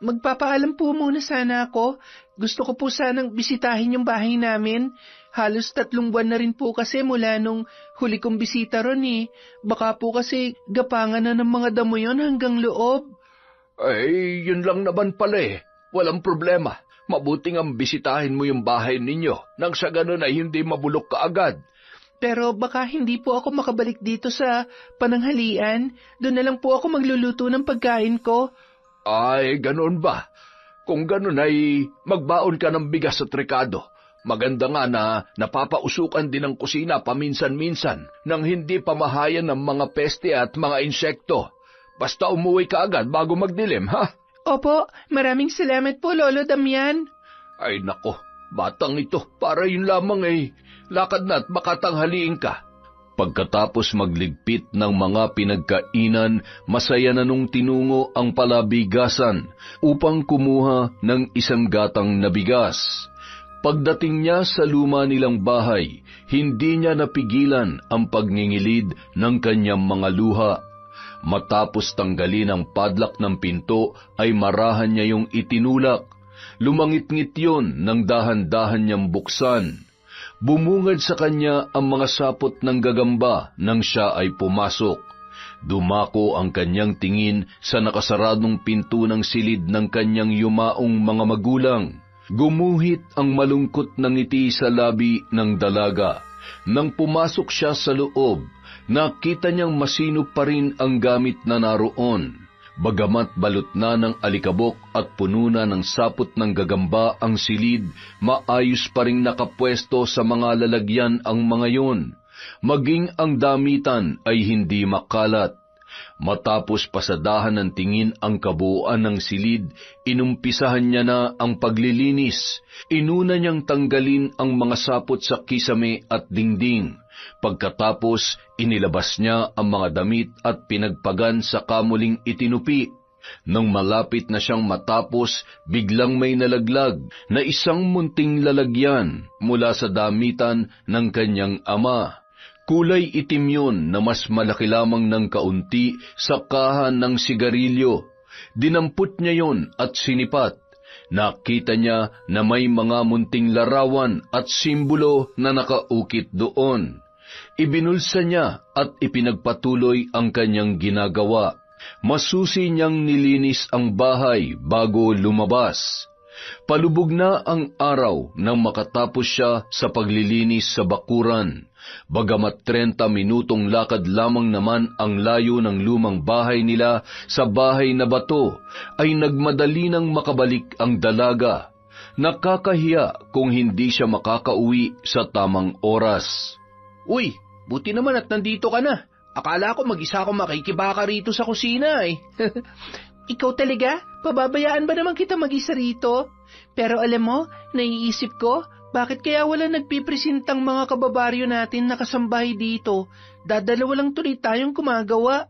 Magpapaalam po muna sana ako. Gusto ko po sanang bisitahin yung bahay namin. Halos 3 buwan na rin po kasi mula nung huli kong bisita ron eh. Baka po kasi gapangan na ng mga damo yon hanggang loob. Ay, yun lang naman pala eh. Walang problema. Mabuting ang bisitahin mo yung bahay ninyo nang sa ganun ay hindi mabulok ka agad. Pero baka hindi po ako makabalik dito sa pananghalian. Doon na lang po ako magluluto ng pagkain ko. Ay, ganun ba? Kung ganun ay magbaon ka ng bigas at rekado. Maganda nga na napapausukan din ang kusina paminsan-minsan nang hindi pamahayan ng mga peste at mga insekto. Basta umuwi ka agad bago magdilim, ha? Opo, maraming salamat po, Lolo Damian. Ay nako, batang ito, para yun lamang eh. Lakad na at makatanghaliin ka. Pagkatapos magligpit ng mga pinagkainan, masaya na nung tinungo ang palabigasan upang kumuha ng 1 gatang na bigas. Pagdating niya sa luma nilang bahay, hindi niya napigilan ang pagngingilid ng kanyang mga luha. Matapos tanggalin ang padlock ng pinto, ay marahan niya yung itinulak. Lumangit-ngit yun nang dahan-dahan niyang buksan. Bumungad sa kanya ang mga sapot ng gagamba nang siya ay pumasok. Dumako ang kanyang tingin sa nakasaradong pinto ng silid ng kanyang yumaong mga magulang. Gumuhit ang malungkot na ngiti sa labi ng dalaga. Nang pumasok siya sa loob, nakita niyang masino pa rin ang gamit na naroon. Bagamat balot na ng alikabok at puno na ng sapot ng gagamba ang silid, maayos pa rin nakapwesto sa mga lalagyan ang mga yon. Maging ang damitan ay hindi makalat. Matapos pasadahan ng tingin ang kabuuan ng silid, inumpisahan niya na ang paglilinis. Inuna niyang tanggalin ang mga sapot sa kisame at dingding. Pagkatapos, inilabas niya ang mga damit at pinagpagan sa kamuling itinupi. Nang malapit na siyang matapos, biglang may nalaglag na isang munting lalagyan mula sa damitan ng kanyang ama. Kulay itim yun na mas malaki lamang ng kaunti sa kahan ng sigarilyo. Dinampot niya yon at sinipat. Nakita niya na may mga munting larawan at simbolo na nakaukit doon. Ibinulsa niya at ipinagpatuloy ang kanyang ginagawa. Masusi niyang nilinis ang bahay bago lumabas. Palubog na ang araw nang makatapos siya sa paglilinis sa bakuran. Bagamat 30 minutong lakad lamang naman ang layo ng lumang bahay nila sa bahay na bato, ay nagmadali nang makabalik ang dalaga. Nakakahiya kung hindi siya makakauwi sa tamang oras. Uy, buti naman at nandito ka na. Akala ko mag-isa ako makikibaka rito sa kusina eh. Ikaw talaga? Pababayaan ba naman kita mag-isa rito? Pero alam mo, naiisip ko, bakit kaya wala nagpipresintang mga kababaryo natin na kasambahay dito? Dadalawa lang tuloy tayong kumagawa.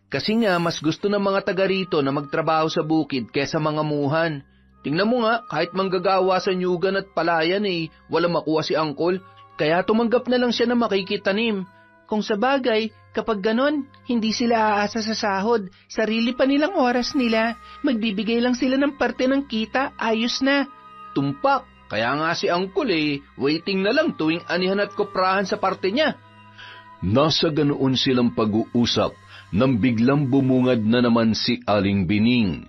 Kasi nga, mas gusto ng mga taga rito na magtrabaho sa bukid kesa mga muhan. Tingnan mo nga, kahit manggagawa sa nyugan at palayan wala makuha si Angkol. Kaya tumanggap na lang siya na makikitanim. Kung sa bagay, kapag ganon, hindi sila aasa sa sahod. Sarili pa nilang oras nila. Magbibigay lang sila ng parte ng kita, ayos na. Tumpak, kaya nga si Angkol waiting na lang tuwing anihan at koprahan sa parte niya. Nasa ganoon silang pag-uusap nang biglang bumungad na naman si Aling Bining.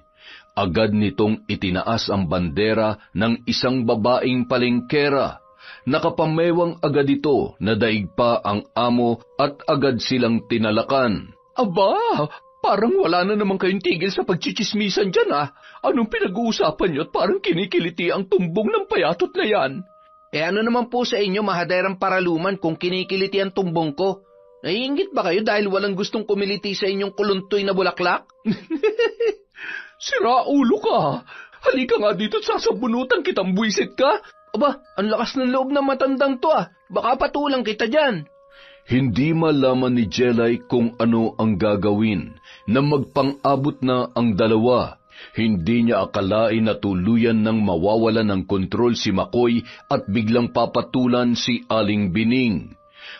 Agad nitong itinaas ang bandera ng isang babaeng palengkera. Nakapamewang agad ito na daig pa ang amo at agad silang tinalakan. Aba, parang wala na naman kayong tigil sa pagchichismisan dyan ah. Anong pinag-uusapan niyo at parang kinikiliti ang tumbong ng payatot na yan? Ano naman po sa inyo, mahaderang paraluman, kung kinikiliti ang tumbong ko? Naiingit ba kayo dahil walang gustong kumiliti sa inyong kuluntoy na bulaklak? Sira ulo ka. Halika nga dito at sasabunutan kitang buwisit ka. Aba, ang lakas ng loob ng matandang to ah. Baka patulang kita dyan. Hindi malaman ni Jelay kung ano ang gagawin na magpang-abot na ang dalawa. Hindi niya akalain na tuluyan ng mawawalan ng kontrol si Makoy at biglang papatulan si Aling Bining.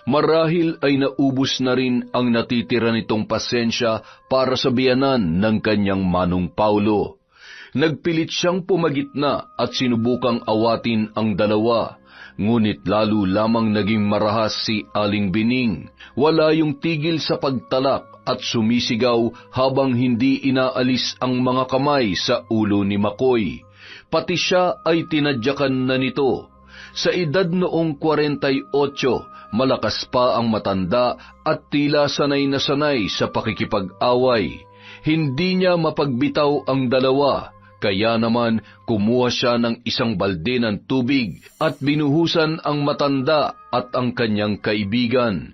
Marahil ay naubos na rin ang natitira nitong pasensya para sa biyanan ng kanyang manong Paulo. Nagpilit siyang pumagitna at sinubukang awatin ang dalawa. Ngunit lalo lamang naging marahas si Aling Bining. Wala yung tigil sa pagtalak at sumisigaw habang hindi inaalis ang mga kamay sa ulo ni Makoy. Pati siya ay tinadyakan na nito. Sa edad noong 48, malakas pa ang matanda at tila sanay na sanay sa pakikipag-away. Hindi niya mapagbitaw ang dalawa. Kaya naman kumuha siya ng isang balde ng tubig at binuhusan ang matanda at ang kanyang kaibigan.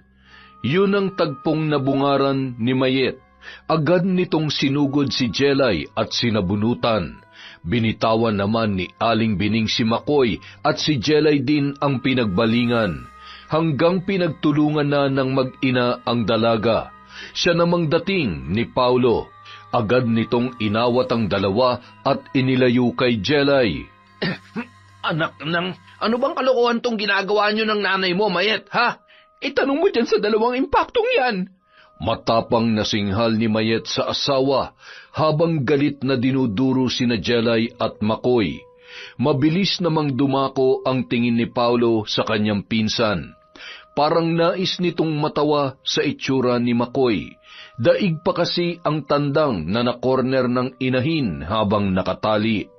Yun ang tagpong nabungaran ni Mayet. Agad nitong sinugod si Jelay at sinabunutan. Binitawan naman ni Aling Bining si Makoy at si Jelay din ang pinagbalingan. Hanggang pinagtulungan na ng mag-ina ang dalaga. Siya namang dating ni Paulo. Agad nitong inawat ang dalawa at inilayo kay Jelay. Anak ng, ano bang kalokohan tong ginagawa niyo ng nanay mo, Mayet, ha? Itanong mo dyan sa dalawang impaktong yan. Matapang na singhal ni Mayet sa asawa habang galit na dinuduro sina Jelay at Makoy. Mabilis namang dumako ang tingin ni Paulo sa kanyang pinsan. Parang nais nitong matawa sa itsura ni Makoy. Daig pa kasi ang tandang na nakorner ng inahin habang nakatali.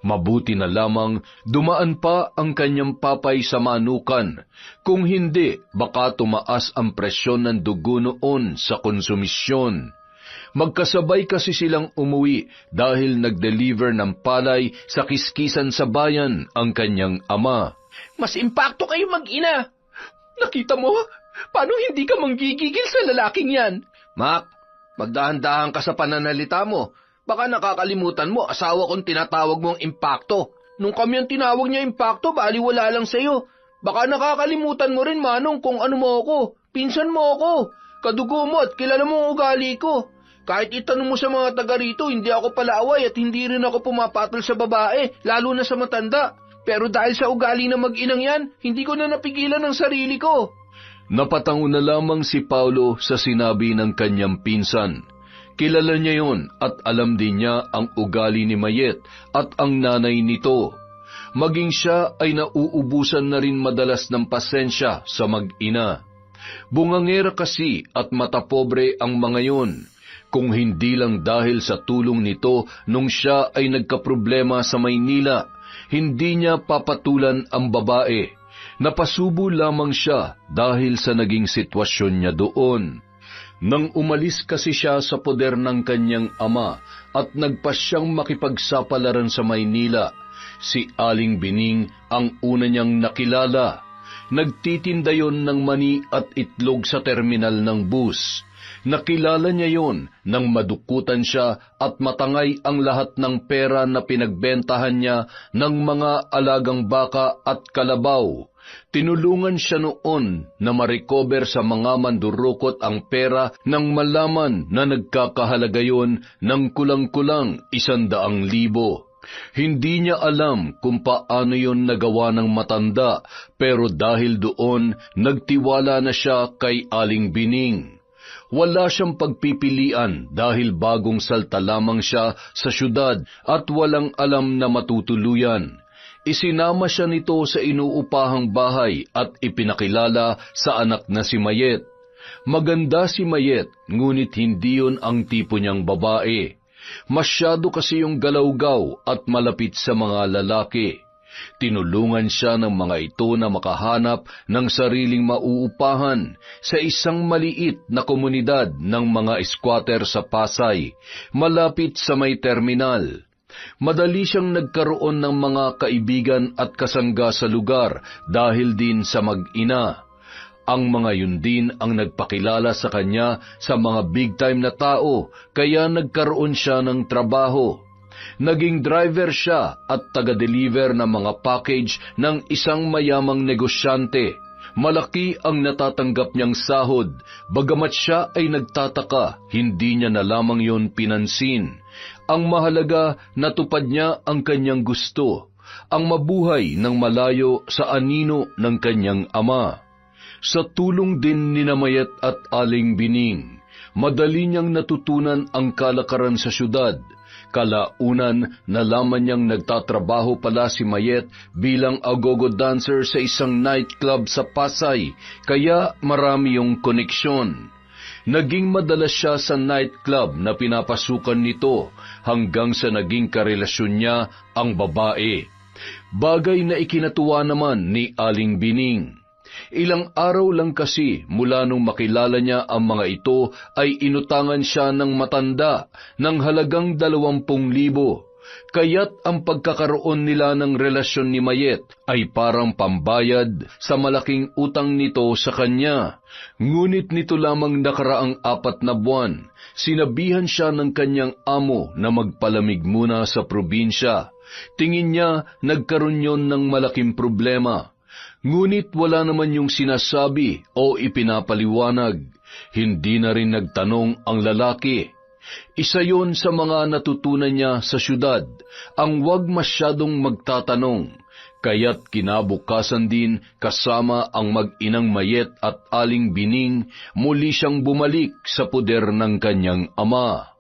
Mabuti na lamang dumaan pa ang kanyang papay sa manukan. Kung hindi, baka tumaas ang presyon ng dugo noon sa konsumisyon. Magkasabay kasi silang umuwi dahil nag-deliver ng palay sa kiskisan sa bayan ang kanyang ama. Mas impakto kayo mag-ina. Nakita mo? Paano hindi ka manggigigil sa lalaking yan? Mak, magdahan-dahan ka sa pananalita mo. Baka nakakalimutan mo, asawa kong tinatawag mong impakto. Nung kami ang tinawag niya impakto, baliwala lang sa'yo. Baka nakakalimutan mo rin, Manong, kung ano mo ako. Pinsan mo ako. Kadugo mo at kilala mo ang ugali ko. Kahit itanong mo sa mga taga rito, hindi ako palaaway at hindi rin ako pumapatol sa babae, lalo na sa matanda. Pero dahil sa ugali na mag-inang yan, hindi ko na napigilan ang sarili ko. Napatango na lamang si Paulo sa sinabi ng kanyang pinsan. Kilala niya yon at alam din niya ang ugali ni Mayet at ang nanay nito. Maging siya ay nauubusan na rin madalas ng pasensya sa mag-ina. Bungangera kasi at matapobre ang mga yon. Kung hindi lang dahil sa tulong nito nung siya ay nagkaproblema sa Maynila, hindi niya papatulan ang babae. Napasubo lamang siya dahil sa naging sitwasyon niya doon. Nang umalis kasi siya sa poder ng kanyang ama at nagpasyang makipagsapalaran sa Maynila, si Aling Bining ang una niyang nakilala. Nagtitinda yon ng mani at itlog sa terminal ng bus. Nakilala niya yon nang madukutan siya at matangay ang lahat ng pera na pinagbentahan niya ng mga alagang baka at kalabaw. Tinulungan siya noon na ma-recover sa mga mandurukot ang pera nang malaman na nagkakahalaga yon ng kulang-kulang 100,000. Hindi niya alam kung paano yon nagawa ng matanda, pero dahil doon, nagtiwala na siya kay Aling Bining. Wala siyang pagpipilian dahil bagong salta lamang siya sa syudad at walang alam na matutuluyan. Isinama siya nito sa inuupahang bahay at ipinakilala sa anak na si Mayet. Maganda si Mayet, ngunit hindi yon ang tipo niyang babae. Masyado kasi yung galawgaw at malapit sa mga lalaki. Tinulungan siya ng mga ito na makahanap ng sariling mauupahan sa isang maliit na komunidad ng mga squatter sa Pasay, malapit sa may terminal. Madali siyang nagkaroon ng mga kaibigan at kasangga sa lugar dahil din sa mag-ina. Ang mga yun din ang nagpakilala sa kanya sa mga big-time na tao, kaya nagkaroon siya ng trabaho. Naging driver siya at taga-deliver ng mga package ng isang mayamang negosyante. Malaki ang natatanggap niyang sahod, bagamat siya ay nagtataka, hindi niya na lamang yon pinansin. Ang mahalaga, natupad niya ang kanyang gusto, ang mabuhay ng malayo sa anino ng kanyang ama. Sa tulong din ni Mayet at Aling Bining, madali niyang natutunan ang kalakaran sa syudad. Kalaunan, nalaman niyang nagtatrabaho pala si Mayet bilang agogo dancer sa isang nightclub sa Pasay, kaya marami yung koneksyon. Naging madalas siya sa nightclub na pinapasukan nito hanggang sa naging karelasyon niya ang babae. Bagay na ikinatuwa naman ni Aling Bining. Ilang araw lang kasi mula nung makilala niya ang mga ito ay inutangan siya ng matanda ng halagang 20,000. Kaya't ang pagkakaroon nila ng relasyon ni Mayet ay parang pambayad sa malaking utang nito sa kanya. Ngunit nito lamang nakaraang 4 na buwan, sinabihan siya ng kanyang amo na magpalamig muna sa probinsya. Tingin niya nagkaroon yon ng malaking problema. Ngunit wala naman yung sinasabi o ipinapaliwanag. Hindi na rin nagtanong ang lalaki. Isa yon sa mga natutunan niya sa syudad, ang huwag masyadong magtatanong. Kaya't kinabukasan din kasama ang mag-inang Mayet at Aling Bining, muli siyang bumalik sa puder ng kanyang ama.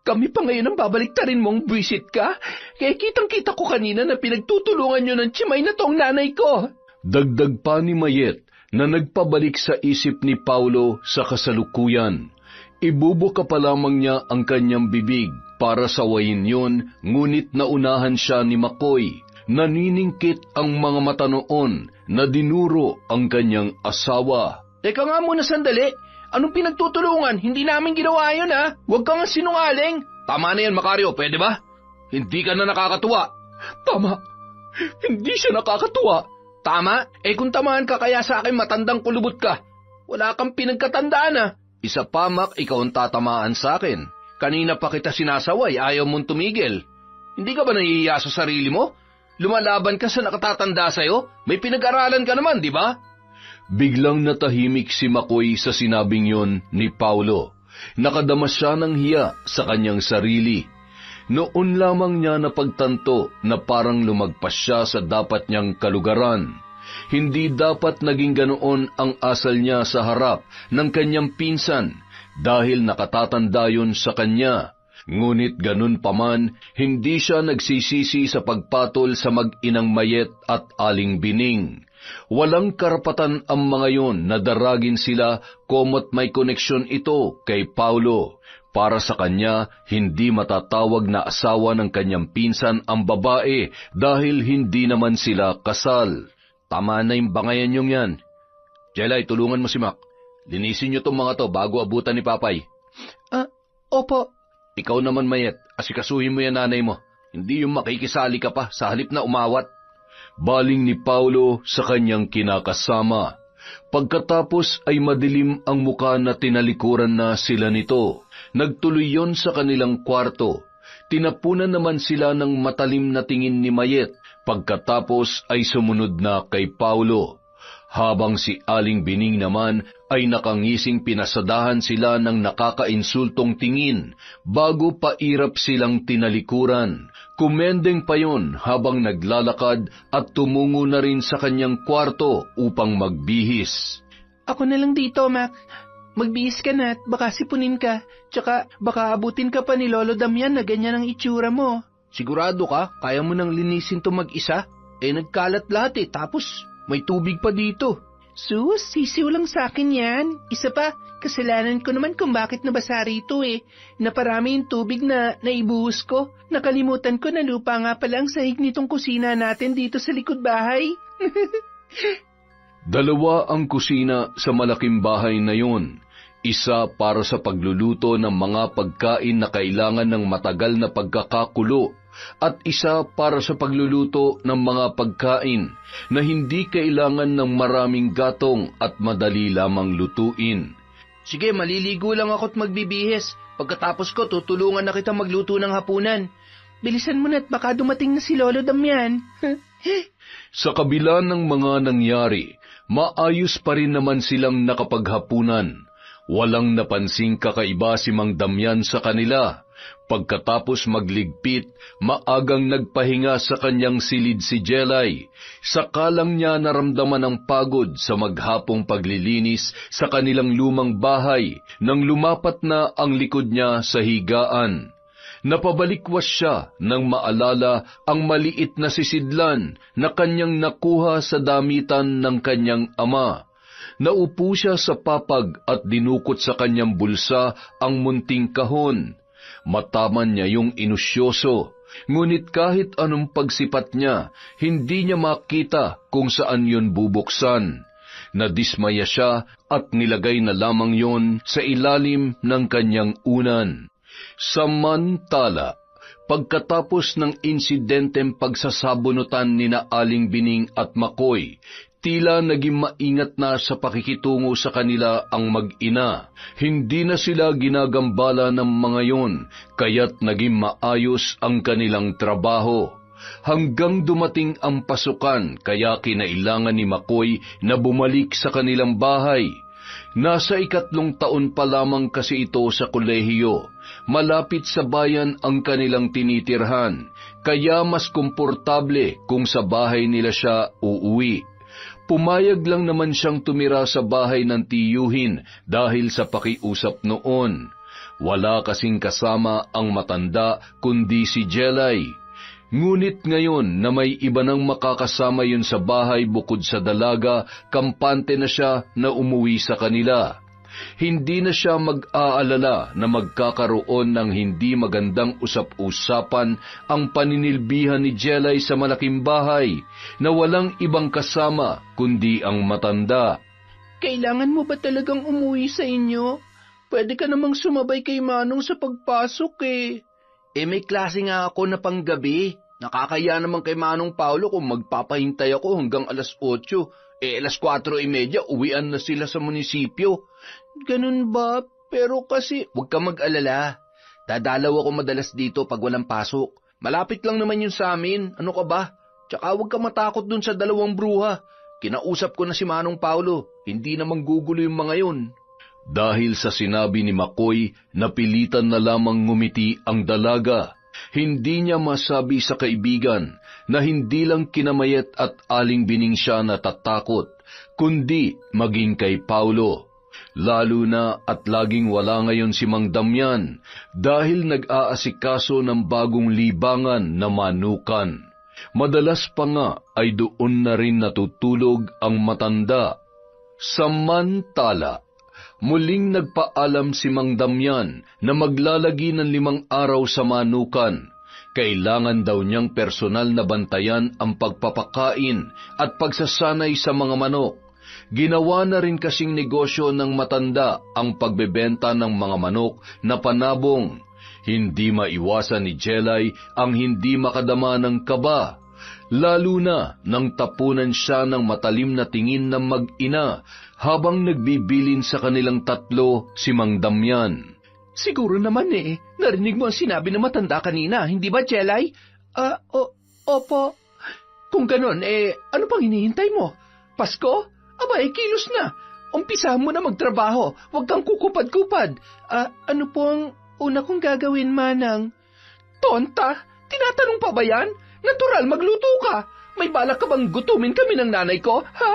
Kami pa ngayon ang babaliktarin mong buwisit ka, kaya kitang-kita ko kanina na pinagtutulungan niyo ng tsimay na tong nanay ko. Dagdag pa ni Mayet na nagpabalik sa isip ni Paulo sa kasalukuyan. Ibubuka pa lamang niya ang kanyang bibig para sawayin yon, ngunit naunahan siya ni Makoy. Naniningkit ang mga mata noon na dinuro ang kanyang asawa. Teka nga muna sandali, anong pinagtutulungan? Hindi namin ginawa yun ha, huwag ka nga sinungaling. Tama na yan, Macario, pwede ba? Hindi ka na nakakatuwa. Tama, hindi siya nakakatuwa. Tama? Kung tamaan ka kaya sa akin matandang kulubot ka. Wala kang pinagkatandaan ah. Isa pa, Mac, ikaw ang tatamaan sa akin. Kanina pa kita sinasaway, ayaw mong tumigil. Hindi ka ba nahihiya sa sarili mo? Lumalaban ka sa nakatatanda sa'yo? May pinag-aralan ka naman, di ba? Biglang natahimik si Makoy sa sinabing yon ni Paulo. Nakadama siya ng hiya sa kanyang sarili. Noon lamang niya napagtanto na parang lumagpas siya sa dapat niyang kalugaran. Hindi dapat naging ganoon ang asal niya sa harap ng kanyang pinsan dahil nakatatanda yun sa kanya. Ngunit ganun pa man, hindi siya nagsisisi sa pagpatol sa mag-inang Mayet at Aling Bining. Walang karapatan ang mga yon na daragin sila komot may koneksyon ito kay Paulo. Para sa kanya, hindi matatawag na asawa ng kanyang pinsan ang babae dahil hindi naman sila kasal. Tama na yung bangayan niyong yan. Jelay, tulungan mo si Mac. Linisin niyo tong mga to bago abutan ni Papay. Opo. Ikaw naman, Mayet, asikasuhin mo yan nanay mo. Hindi yung makikisali ka pa sa halip na umawat. Baling ni Paulo sa kanyang kinakasama. Pagkatapos ay madilim ang muka na tinalikuran na sila nito. Nagtuloy yon sa kanilang kwarto. Tinapunan naman sila ng matalim na tingin ni Mayet. Pagkatapos ay sumunod na kay Paulo. Habang si Aling Bining naman ay nakangising pinasadahan sila ng nakakainsultong tingin bago pairap silang tinalikuran. Kumendeng pa yon habang naglalakad at tumungo na rin sa kanyang kwarto upang magbihis. Ako na lang dito, Mac. Magbihis ka na at baka sipunin ka. Tsaka baka abutin ka pa ni Lolo Damian na ganyan ang itsura mo. Sigurado ka? Kaya mo nang linisin to mag-isa? Nagkalat lahat tapos may tubig pa dito. Sus, sisiw lang sa akin yan. Isa pa, kasalanan ko naman kung bakit nabasa rito eh. Naparami yung tubig na naibuhos ko. Nakalimutan ko na lupa nga pala ang sahig nitong kusina natin dito sa likod bahay. Dalawa ang kusina sa malaking bahay na yun. Isa para sa pagluluto ng mga pagkain na kailangan ng matagal na pagkakakulo at isa para sa pagluluto ng mga pagkain na hindi kailangan ng maraming gatong at madali lamang lutuin. Sige, maliligo lang ako't magbibihis. Pagkatapos ko, tutulungan na kita magluto ng hapunan. Bilisan mo na't baka dumating na si Lolo Damian. Sa kabila ng mga nangyari, maayos pa rin naman silang nakapaghapunan. Walang napansing kakaiba si Mang Damian sa kanila. Pagkatapos magligpit, maagang nagpahinga sa kanyang silid si Jelay. Saka lang niya naramdaman ang pagod sa maghapong paglilinis sa kanilang lumang bahay nang lumapat na ang likod niya sa higaan. Napabalikwas siya nang maalala ang maliit na sisidlan na kanyang nakuha sa damitan ng kanyang ama. Naupo siya sa papag at dinukot sa kanyang bulsa ang munting kahon. Mataman niya yung inusyoso, ngunit kahit anong pagsipat niya, hindi niya makita kung saan yun bubuksan. Nadismaya siya at nilagay na lamang yon sa ilalim ng kanyang unan. Samantala, pagkatapos ng insidenteng pagsasabunutan ni na Aling Bining at Makoy, tila naging maingat na sa pakikitungo sa kanila ang mag-ina. Hindi na sila ginagambala ng mga yon, kaya't naging maayos ang kanilang trabaho. Hanggang dumating ang pasukan, kaya kinailangan ni Makoy na bumalik sa kanilang bahay. Nasa 3 taon pa lamang kasi ito sa kolehiyo. Malapit sa bayan ang kanilang tinitirhan, kaya mas komportable kung sa bahay nila siya uuwi. Pumayag lang naman siyang tumira sa bahay ng tiyuhin dahil sa pakiusap noon. Wala kasing kasama ang matanda kundi si Jelay. Ngunit ngayon na may iba nang makakasama yun sa bahay bukod sa dalaga, kampante na siya na umuwi sa kanila. Hindi na siya mag-aalala na magkakaroon ng hindi magandang usap-usapan ang paninilbihan ni Jelay sa malaking bahay na walang ibang kasama kundi ang matanda. Kailangan mo ba talagang umuwi sa inyo? Pwede ka namang sumabay kay Manong sa pagpasok eh. May klase nga ako na panggabi. Nakakaya naman kay Manong Paulo kung magpapahintay ako hanggang alas 8. Alas 4:30, uwian na sila sa munisipyo. Ganun ba? Pero kasi... Huwag ka mag-alala. Dadalaw ako madalas dito pag walang pasok. Malapit lang naman yun sa amin. Ano ka ba? Tsaka huwag ka matakot dun sa 2 bruha. Kinausap ko na si Manong Paulo. Hindi naman gugulo yung mga yun. Dahil sa sinabi ni Makoy, napilitan na lamang ngumiti ang dalaga. Hindi niya masabi sa kaibigan na hindi lang kinamayat at Aling Bining siya natatakot, kundi maging kay Paulo. Lalo na at laging wala ngayon si Mang Damian dahil nag-aasikaso ng bagong libangan na manukan. Madalas pa nga ay doon na rin natutulog ang matanda. Samantala, muling nagpaalam si Mang Damian na maglalagi ng 5 araw sa manukan. Kailangan daw niyang personal na bantayan ang pagpapakain at pagsasanay sa mga manok. Ginawa na rin kasing negosyo ng matanda ang pagbebenta ng mga manok na panabong. Hindi maiwasan ni Jelay ang hindi makadama ng kaba, lalo na nang tapunan siya ng matalim na tingin ng mag-ina habang nagbibilin sa kanilang 3 si Mang Damian. Siguro naman narinig mo ang sinabi ng matanda kanina, hindi ba, Jelay? Opo. Kung ganon, ano pang hinihintay mo? Pasko? Aba, kilos na. Umpisahan mo na magtrabaho, huwag kang kukupad-kupad. Ano po ang una kong gagawin, Manang? Tonta? Tinatanong pa ba yan? Natural, magluto ka. May balak ka bang gutumin kami ng nanay ko, ha?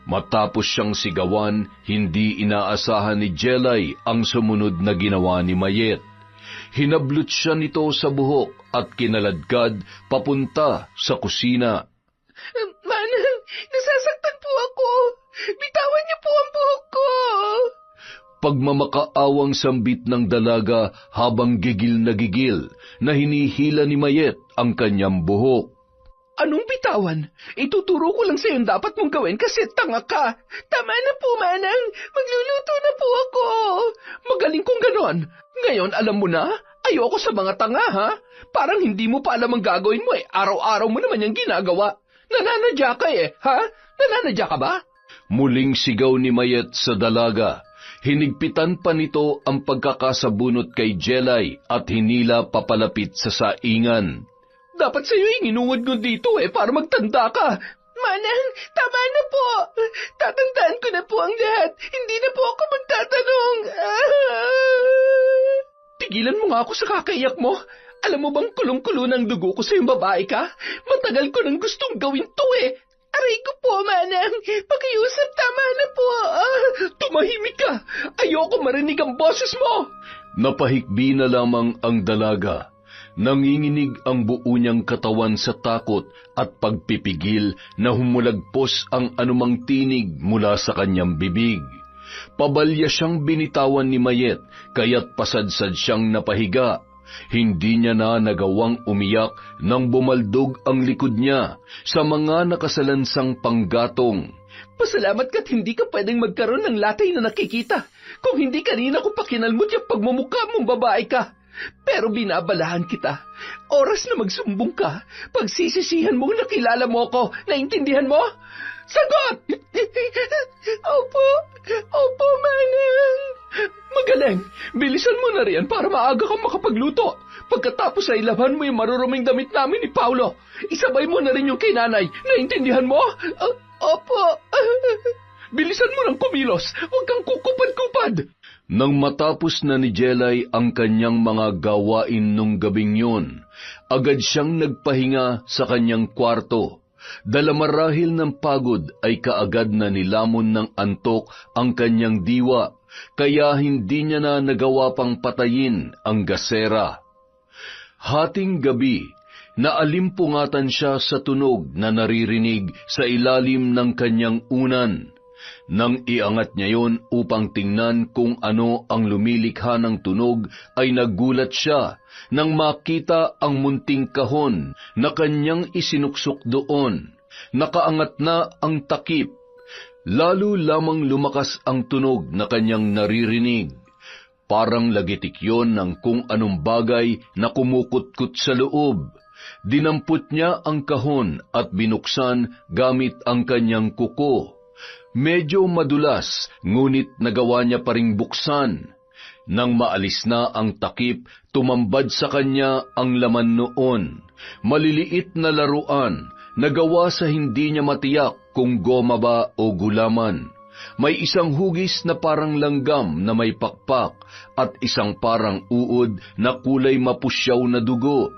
Matapos siyang sigawan, hindi inaasahan ni Jelay ang sumunod na ginawa ni Mayet. Hinablot siya nito sa buhok at kinaladkad papunta sa kusina. Manang, nasasaktan po ako. Pagmamakaawang sambit ng dalaga habang gigil na hinihila ni Mayet ang kanyang buhok. Anong bitawan? Ituturo ko lang sa'yo dapat mong gawin kasi tanga ka. Tama na po, Manang. Magluluto na po ako. Magaling kong ganon. Ngayon, alam mo na, ayoko sa mga tanga, ha? Parang hindi mo pa alam ang gagawin mo eh. Araw-araw mo naman yung ginagawa. Nananadya ka eh, ha? Nananadya ka ba? Muling sigaw ni Mayet sa dalaga. Hinigpitan pa nito ang pagkakasabunot kay Jelay at hinila papalapit sa saingan. Dapat sa'yo inungod ko dito eh, para magtanda ka. Manang, tama na po. Tatandaan ko na po ang lahat. Hindi na po ako magtatanong. Tigilan mo nga ako sa kakaiyak mo. Alam mo bang kulong-kulo ng dugo ko sa'yong babae ka? Matagal ko nang gustong gawin to eh. Aray ko po, Manang. Pakiusap, tama na po. Tumahimik ka. Ayoko marinig ang boses mo. Napahikbi na lamang ang dalaga. Nanginginig ang buo niyang katawan sa takot at pagpipigil na humulagpos ang anumang tinig mula sa kanyang bibig. Pabalya siyang binitawan ni Mayet, kaya't pasadsad siyang napahiga. Hindi niya na nagawang umiyak nang bumaldog ang likod niya sa mga nakasalansang panggatong. Pasalamat ka't hindi ka pwedeng magkaroon ng latay na nakikita. Kung hindi kanina ko pa kinalmot yung pagmumukha mong babae ka. Pero binabalahan kita. Oras na magsumbong ka, pagsisisihan mong nakilala mo ko. Naintindihan mo? Sagot! Opo, Manang. Magaling. Bilisan mo na riyan para maaga kang makapagluto. Pagkatapos ay laban mo yung maruruming damit namin ni Paulo. Isabay mo na rin yung kay nanay. Naintindihan mo? Opo. Bilisan mo ng kumilos. Huwag kang kukupad-kupad. Nang matapos na ni Jelay ang kanyang mga gawain nung gabing yun, agad siyang nagpahinga sa kanyang kwarto. Dala marahil ng pagod ay kaagad na nilamon ng antok ang kanyang diwa, kaya hindi niya na nagawa pang patayin ang gasera. Hating gabi, naalimpungatan siya sa tunog na naririnig sa ilalim ng kanyang unan. Nang iangat niya yon upang tingnan kung ano ang lumilikha ng tunog, ay nagulat siya nang makita ang munting kahon na kanyang isinuksok doon. Nakaangat na ang takip. Lalo lamang lumakas ang tunog na kanyang naririnig. Parang lagitik yon ng kung anong bagay na kumukutkot sa loob. Dinampot niya ang kahon at binuksan gamit ang kanyang kuko. Medyo madulas, ngunit nagawa niya pa ring buksan. Nang maalis na ang takip, tumambad sa kanya ang laman noon. Maliliit na laruan, nagawa sa hindi niya matiyak kung goma ba o gulaman. May isang hugis na parang langgam na may pakpak at isang parang uod na kulay mapusyaw na dugo.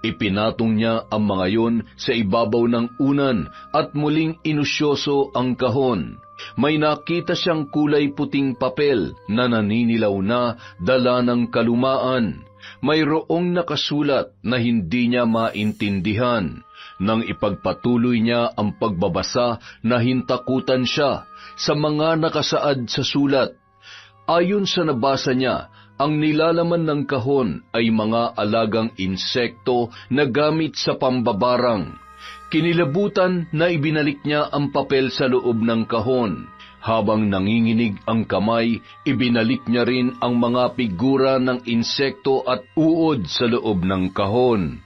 Ipinatong niya ang mga yon sa ibabaw ng unan at muling inusyoso ang kahon. May nakita siyang kulay puting papel na naninilaw na dala ng kalumaan. Mayroong nakasulat na hindi niya maintindihan. Nang ipagpatuloy niya ang pagbabasa, nahintakutan siya sa mga nakasaad sa sulat. Ayon sa nabasa niya, ang nilalaman ng kahon ay mga alagang insekto na gamit sa pambabarang. Kinilabutan na ibinalik niya ang papel sa loob ng kahon. Habang nanginginig ang kamay, ibinalik niya rin ang mga figura ng insekto at uod sa loob ng kahon.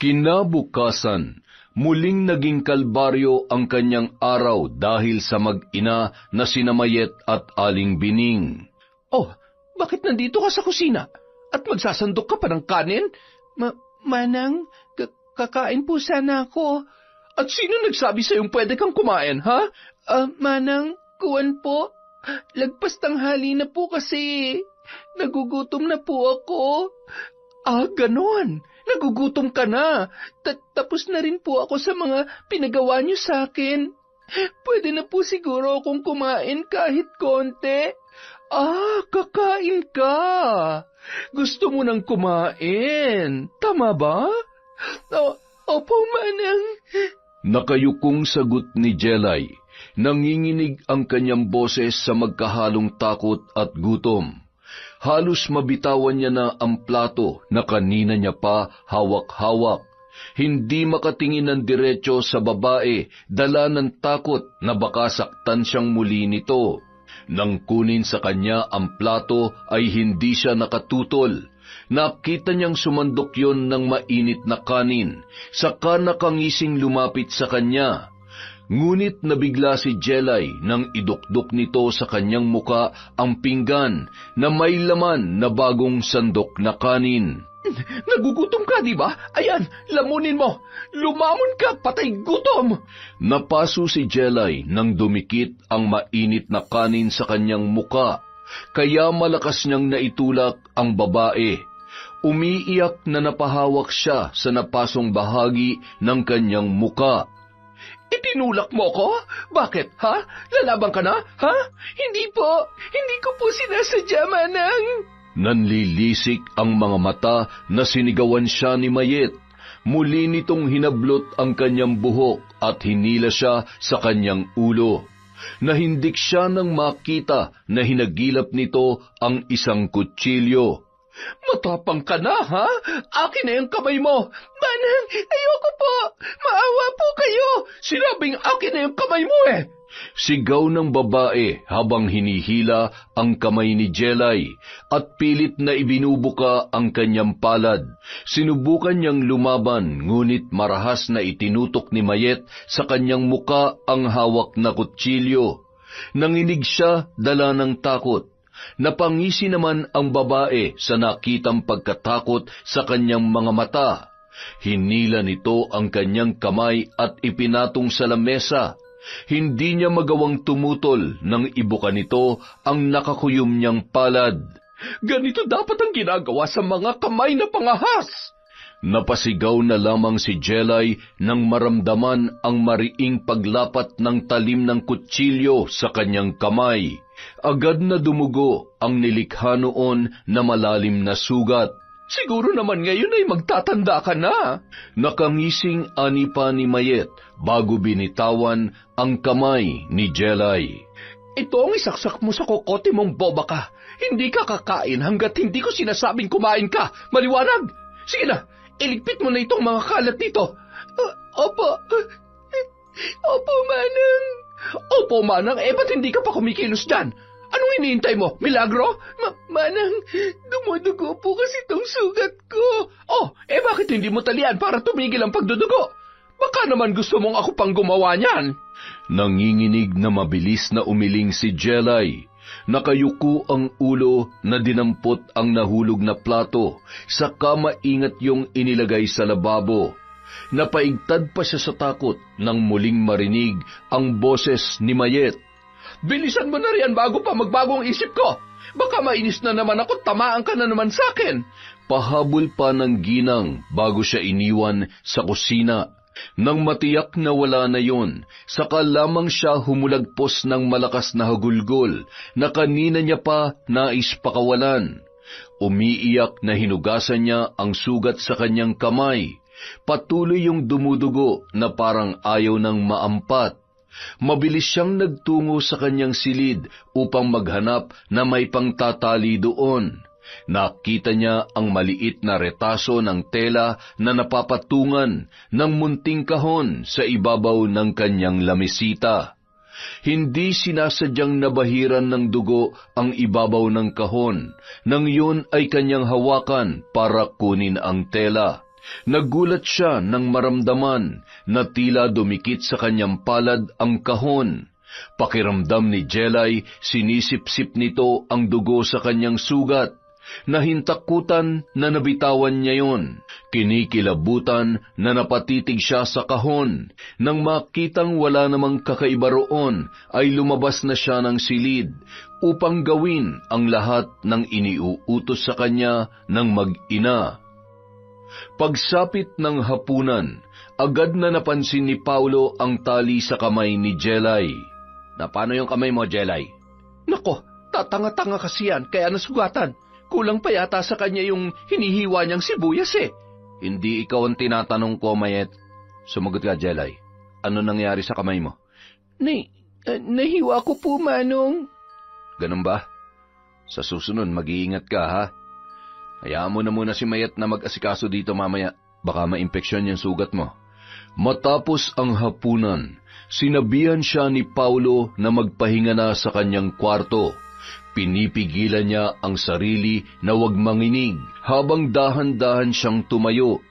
Kinabukasan, muling naging kalbaryo ang kanyang araw dahil sa mag-ina na sina Mayet at Aling Bining. Oh, bakit nandito ka sa kusina? At magsasandok ka pa ng kanin? Manang, kakain po sana ako. At sino nagsabi sa'yong pwede kang kumain, ha? Manang, kuwan po. Lagpas tanghali na po kasi. Nagugutom na po ako. Ganon. Nagugutom ka na. Tapos na rin po ako sa mga pinagawa niyo sa akin. Pwede na po siguro akong kumain kahit konti. Kakain ka. Gusto mo nang kumain. Tama ba? Opo, Manang. Nakayukong sagot ni Jelay. Nanginginig ang kanyang boses sa magkahalong takot at gutom. Halos mabitawan niya na ang plato na kanina niya pa hawak-hawak. Hindi makatingin ng diretso sa babae, dala ng takot na baka saktan siyang muli nito. Nang kunin sa kanya ang plato ay hindi siya nakatutol. Nakita niyang sumandok yon ng mainit na kanin, saka nakangising lumapit sa kanya. Ngunit nabigla si Jelay nang idukdok nito sa kanyang muka ang pinggan na may laman na bagong sandok na kanin. Nagugutom ka, di ba? Ayan, lamunin mo. Lumamon ka, patay gutom. Napaso si Jelay nang dumikit ang mainit na kanin sa kanyang muka, kaya malakas niyang naitulak ang babae. Umiiyak na napahawak siya sa napasong bahagi ng kanyang muka. Itinulak mo ko? Bakit, ha? Lalaban ka na, ha? Hindi po. Hindi ko po sinasadya, Manang. Nanlilisik ang mga mata na sinigawan siya ni Mayet. Muli nitong hinablot ang kanyang buhok at hinila siya sa kanyang ulo. Nahindik siya nang makita na hinagilap nito ang isang kutsilyo. Matapang ka na, ha? Akin na yung kamay mo. Manang, ayoko po. Maawa po kayo. Sinabing akin na yung kamay mo eh. Sigaw ng babae habang hinihila ang kamay ni Jelay at pilit na ibinubuka ang kanyang palad. Sinubukan niyang lumaban, ngunit marahas na itinutok ni Mayet sa kanyang muka ang hawak na kutsilyo. Nanginig siya dala ng takot. Napangisi naman ang babae sa nakitang pagkatakot sa kanyang mga mata. Hinila nito ang kanyang kamay at ipinatong sa lamesa. Hindi niya magawang tumutol nang ibuka nito ang nakakuyom niyang palad. Ganito dapat ang ginagawa sa mga kamay na pangahas. Napasigaw na lamang si Jelay nang maramdaman ang mariing paglapat ng talim ng kutsilyo sa kanyang kamay. Agad na dumugo ang nilikha noon na malalim na sugat. Siguro naman ngayon ay magtatanda ka na. Nakangising ani pa ni Mayet bago binitawan ang kamay ni Jelay. Ito ang isaksak mo sa kokote mong boba ka. Hindi ka kakain hanggat hindi ko sinasabing kumain ka. Maliwanag! Sige na, iligpit mo na itong mga kalat dito. Opo. Opo, Manang. Opo, Manang, ba't hindi ka pa kumikilos dyan? Anong iniintay mo? Milagro? Manang, dumudugo po kasi itong sugat ko. Bakit hindi mo talian para tumigil ang pagdudugo? Baka naman gusto mong ako pang gumawa niyan. Nanginginig na mabilis na umiling si Jelay. Nakayuko ang ulo na dinampot ang nahulog na plato, saka maingat yung inilagay sa lababo. Napaigtad pa siya sa takot nang muling marinig ang boses ni Mayet. Bilisan mo na riyan bago pa magbagong isip ko. Baka mainis na naman ako, tamaan ka na naman sa akin. Pahabol pa ng ginang bago siya iniwan sa kusina. Nang matiyak na wala na yon, saka lamang siya humulagpos ng malakas na hagulgol na kanina niya pa nais pakawalan. Umiiyak na hinugasan niya ang sugat sa kanyang kamay. Patuloy yung dumudugo na parang ayaw ng maampat. Mabilis siyang nagtungo sa kanyang silid upang maghanap na may pangtatali doon. Nakita niya ang maliit na retaso ng tela na napapatungan ng munting kahon sa ibabaw ng kanyang lamisita. Hindi sinasadyang nabahiran ng dugo ang ibabaw ng kahon, nang yun ay kanyang hawakan para kunin ang tela. Nagulat siya nang maramdaman na tila dumikit sa kanyang palad ang kahon. Pakiramdam ni Jelay, sinisipsip nito ang dugo sa kanyang sugat. Nahintakutan na nabitawan niya yon. Kinikilabutan na napatitig siya sa kahon. Nang makitang wala namang kakaiba roon, ay lumabas na siya ng silid upang gawin ang lahat ng iniuutos sa kanya ng mag-ina. Pagsapit ng hapunan, agad na napansin ni Paulo ang tali sa kamay ni Jelay. Na paano yung kamay mo, Jelay? Nako, tatanga-tanga kasi yan, kaya nasugatan. Kulang pa yata sa kanya yung hinihiwa niyang sibuyas eh. Hindi ikaw ang tinatanong ko, Mayet. Sumagot ka, Jelay. Ano nangyari sa kamay mo? Nahiwa ko po, Manong. Ganun ba? Sa susunod, mag-iingat ka, ha? Hayaan mo na muna si Mayet na mag-asikaso dito mamaya. Baka maimpeksyon yung sugat mo. Matapos ang hapunan, sinabihan siya ni Paulo na magpahinga na sa kanyang kwarto. Pinipigilan niya ang sarili na huwag manginig habang dahan-dahan siyang tumayo.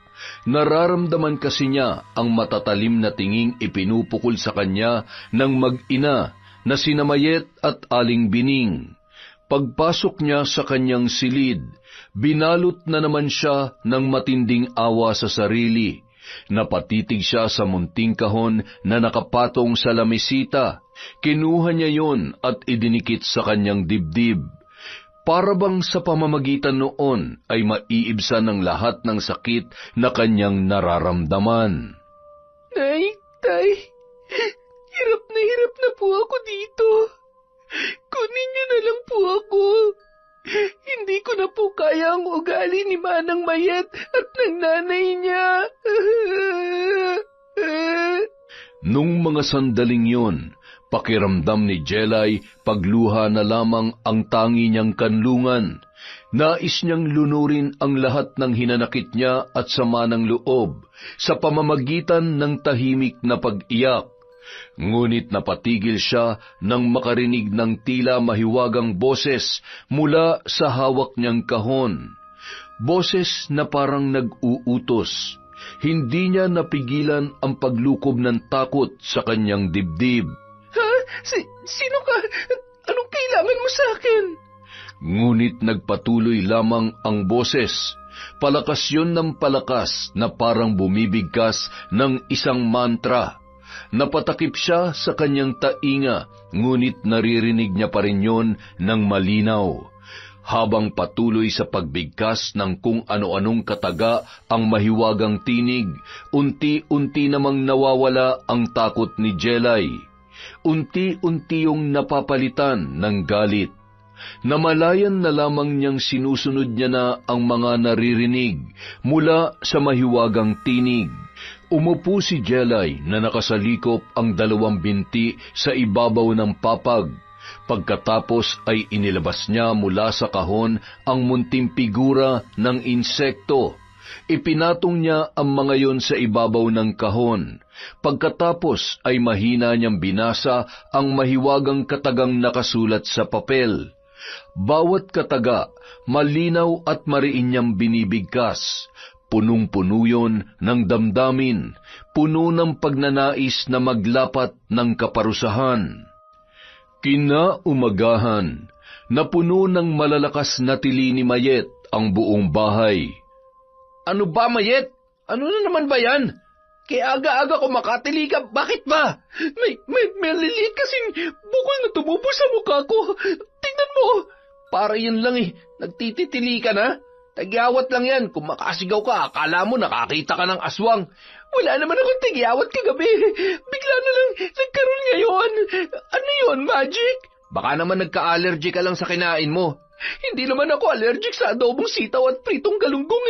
Nararamdaman kasi niya ang matatalim na tinging ipinupukol sa kanya ng mag-ina na sina Mayet at Aling Bining. Pagpasok niya sa kanyang silid, binalot na naman siya ng matinding awa sa sarili. Napatitig siya sa munting kahon na nakapatong sa lamisita. Kinuha niya yon at idinikit sa kanyang dibdib. Para bang sa pamamagitan noon ay maiibsan ng lahat ng sakit na kanyang nararamdaman. Nay, Tay, hirap na po ako dito. Kunin niyo na lang po ako. Hindi ko na po kaya ang ugali ni Manang Mayet at ng nanay niya. Nung mga sandaling yon, pakiramdam ni Jelay pagluha na lamang ang tangi niyang kanlungan. Nais niyang lunurin ang lahat ng hinanakit niya at sama ng loob sa pamamagitan ng tahimik na pag-iyak. Ngunit napatigil siya nang makarinig ng tila mahiwagang boses mula sa hawak niyang kahon. Boses na parang nag-uutos. Hindi niya napigilan ang paglukob ng takot sa kanyang dibdib. Ha? Sino ka? Anong kailangan mo sa akin? Ngunit nagpatuloy lamang ang boses. Palakas yun ng palakas na parang bumibigkas ng isang mantra. Napatakip siya sa kanyang tainga, ngunit naririnig niya pa rin yun ng malinaw. Habang patuloy sa pagbigkas ng kung ano-anong kataga ang mahiwagang tinig, unti-unti namang nawawala ang takot ni Jelay. Unti-unti yung napapalitan ng galit. Namalayan na lamang niyang sinusunod niya na ang mga naririnig mula sa mahiwagang tinig. Umupo si Jelay na nakasalikop ang 2 binti sa ibabaw ng papag. Pagkatapos ay inilabas niya mula sa kahon ang munting figura ng insekto. Ipinatong niya ang mga yon sa ibabaw ng kahon. Pagkatapos ay mahina niyang binasa ang mahiwagang katagang nakasulat sa papel. Bawat kataga, malinaw at mariin niyang binibigkas. Punong-puno yon ng damdamin, puno ng pagnanais na maglapat ng kaparusahan. Kinaumagahan, napuno ng malalakas na tili ni Mayet ang buong bahay. Ano ba, Mayet? Ano na naman ba yan? Kaya aga-aga ko makatili ka, bakit ba? May maliliit kasing bukol na tumubo sa mukha ko. Tingnan mo. Para yun lang nagtititili ka na. Tagyawat lang yan. Kung makasigaw ka, akala mo nakakita ka ng aswang. Wala naman akong tagyawat kagabi. Bigla na lang nagkaroon ngayon. Ano yun, magic? Baka naman nagka-allergy ka lang sa kinain mo. Hindi naman ako allergic sa adobong sitaw at pritong galunggong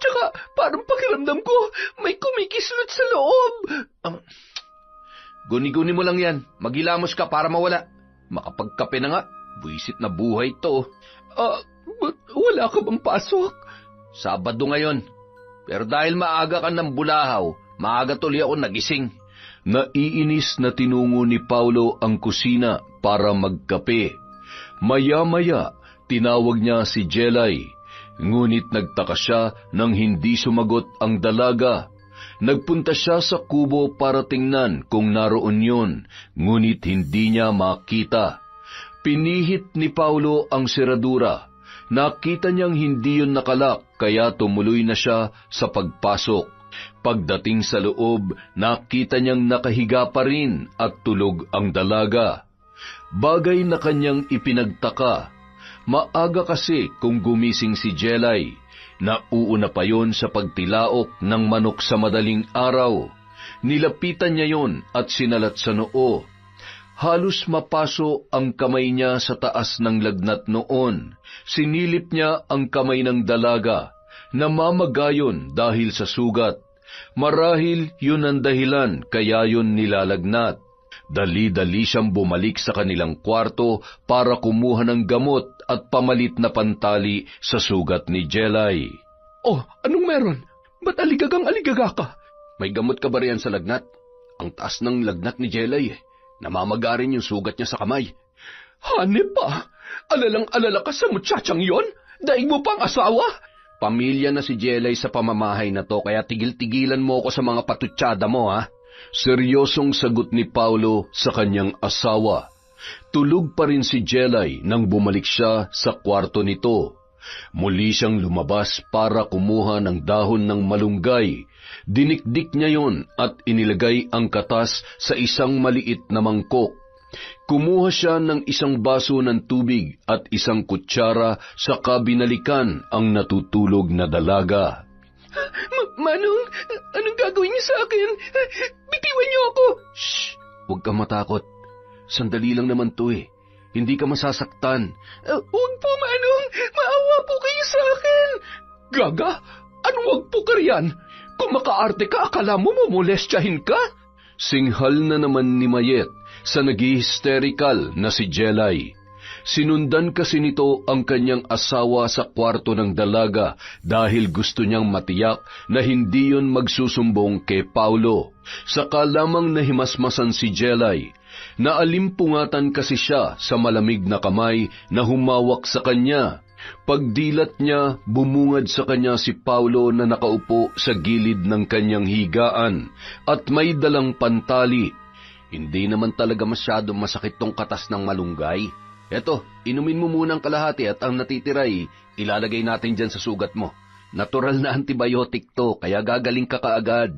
Tsaka parang pakiramdam ko may kumikislot sa loob. Guni-guni mo lang yan. Maghilamos ka para mawala. Makapagkape na nga. Buisit na buhay to. Wala ka bang pasok? Sabado ngayon. Pero dahil maaga ka ng bulahaw, maaga tuloy ako nagising. Naiinis na tinungo ni Paulo ang kusina para magkape. Maya-maya, tinawag niya si Jelay. Ngunit nagtaka siya nang hindi sumagot ang dalaga. Nagpunta siya sa kubo para tingnan kung naroon yun, ngunit hindi niya makita. Pinihit ni Paulo ang seradura. Nakita niyang hindi yun nakalak, kaya tumuloy na siya sa pagpasok. Pagdating sa loob, nakita niyang nakahiga pa rin at tulog ang dalaga. Bagay na kanyang ipinagtaka. Maaga kasi kung gumising si Jelay. Nauuna pa yon sa pagtilaok ng manok sa madaling araw. Nilapitan niya yon at sinalat sa noo. Halos mapaso ang kamay niya sa taas ng lagnat noon. Sinilip niya ang kamay ng dalaga. Namamagayon dahil sa sugat. Marahil yun ang dahilan kaya yun nilalagnat. Dali-dali siyang bumalik sa kanilang kwarto para kumuha ng gamot at pamalit na pantali sa sugat ni Jelay. Oh, anong meron? Ba't aligagang-aligaga ka? May gamot ka ba riyan sa lagnat? Ang taas ng lagnat ni Jelay. Namamaga rin yung sugat niya sa kamay. Hanep pa! Alalang-alala ka sa muchachang yon? Daig mo pang asawa? Pamilya na si Jelay sa pamamahay na to, kaya tigil-tigilan mo ako sa mga patutsada mo, ha? Seryosong sagot ni Paulo sa kanyang asawa. Tulog pa rin si Jelay nang bumalik siya sa kwarto nito. Muli siyang lumabas para kumuha ng dahon ng malunggay. Dinikdik niya yon at inilagay ang katas sa isang maliit na mangkok. Kumuha siya ng isang baso ng tubig at isang kutsara saka binalikan ang natutulog na dalaga. Manong, anong gagawin niyo sa akin? Bitiwan niyo ako! Shh! Huwag kang matakot. Sandali lang naman to eh. Hindi ka masasaktan. Huwag po, Manong! Maawa po kayo sa akin! Gaga? Anong wag po ka riyan? Kung makaarte ka, akala mo mamolestyahin ka? Singhal na naman ni Mayet sa nag-hysterical na si Jelay. Sinundan kasi nito ang kanyang asawa sa kwarto ng dalaga dahil gusto niyang matiyak na hindi yon magsusumbong kay Paulo. Saka lamang nahimasmasan si Jelay. Naalimpungatan kasi siya sa malamig na kamay na humawak sa kanya. Pagdilat niya, bumungad sa kanya si Paulo na nakaupo sa gilid ng kanyang higaan at may dalang pantali. Hindi naman talaga masyadong masakit tong katas ng malunggay. Eto, inumin mo muna ang kalahati at ang natitiray, ilalagay natin dyan sa sugat mo. Natural na antibiotic to, kaya gagaling ka kaagad.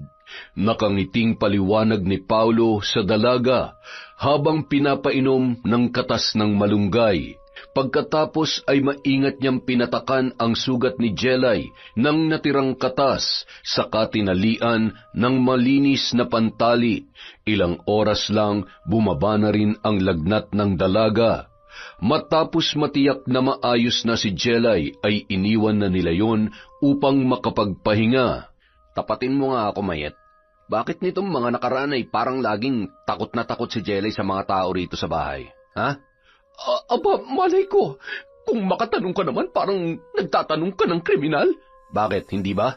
Nakangiting paliwanag ni Paulo sa dalaga habang pinapainom ng katas ng malunggay. Pagkatapos ay maingat niyang pinatakan ang sugat ni Jelay ng natirang katas, saka tinalian ng malinis na pantali. Ilang oras lang bumaba na rin ang lagnat ng dalaga. Matapos matiyak na maayos na si Jelay ay iniwan na nila yon upang makapagpahinga. Tapatin mo nga ako, Mayet. Bakit nitong mga nakaraan ay parang laging takot na takot si Jelay sa mga tao rito sa bahay? Ha? Aba, malay ko. Kung makatanong ka naman, parang nagtatanong ka ng kriminal. Bakit, hindi ba?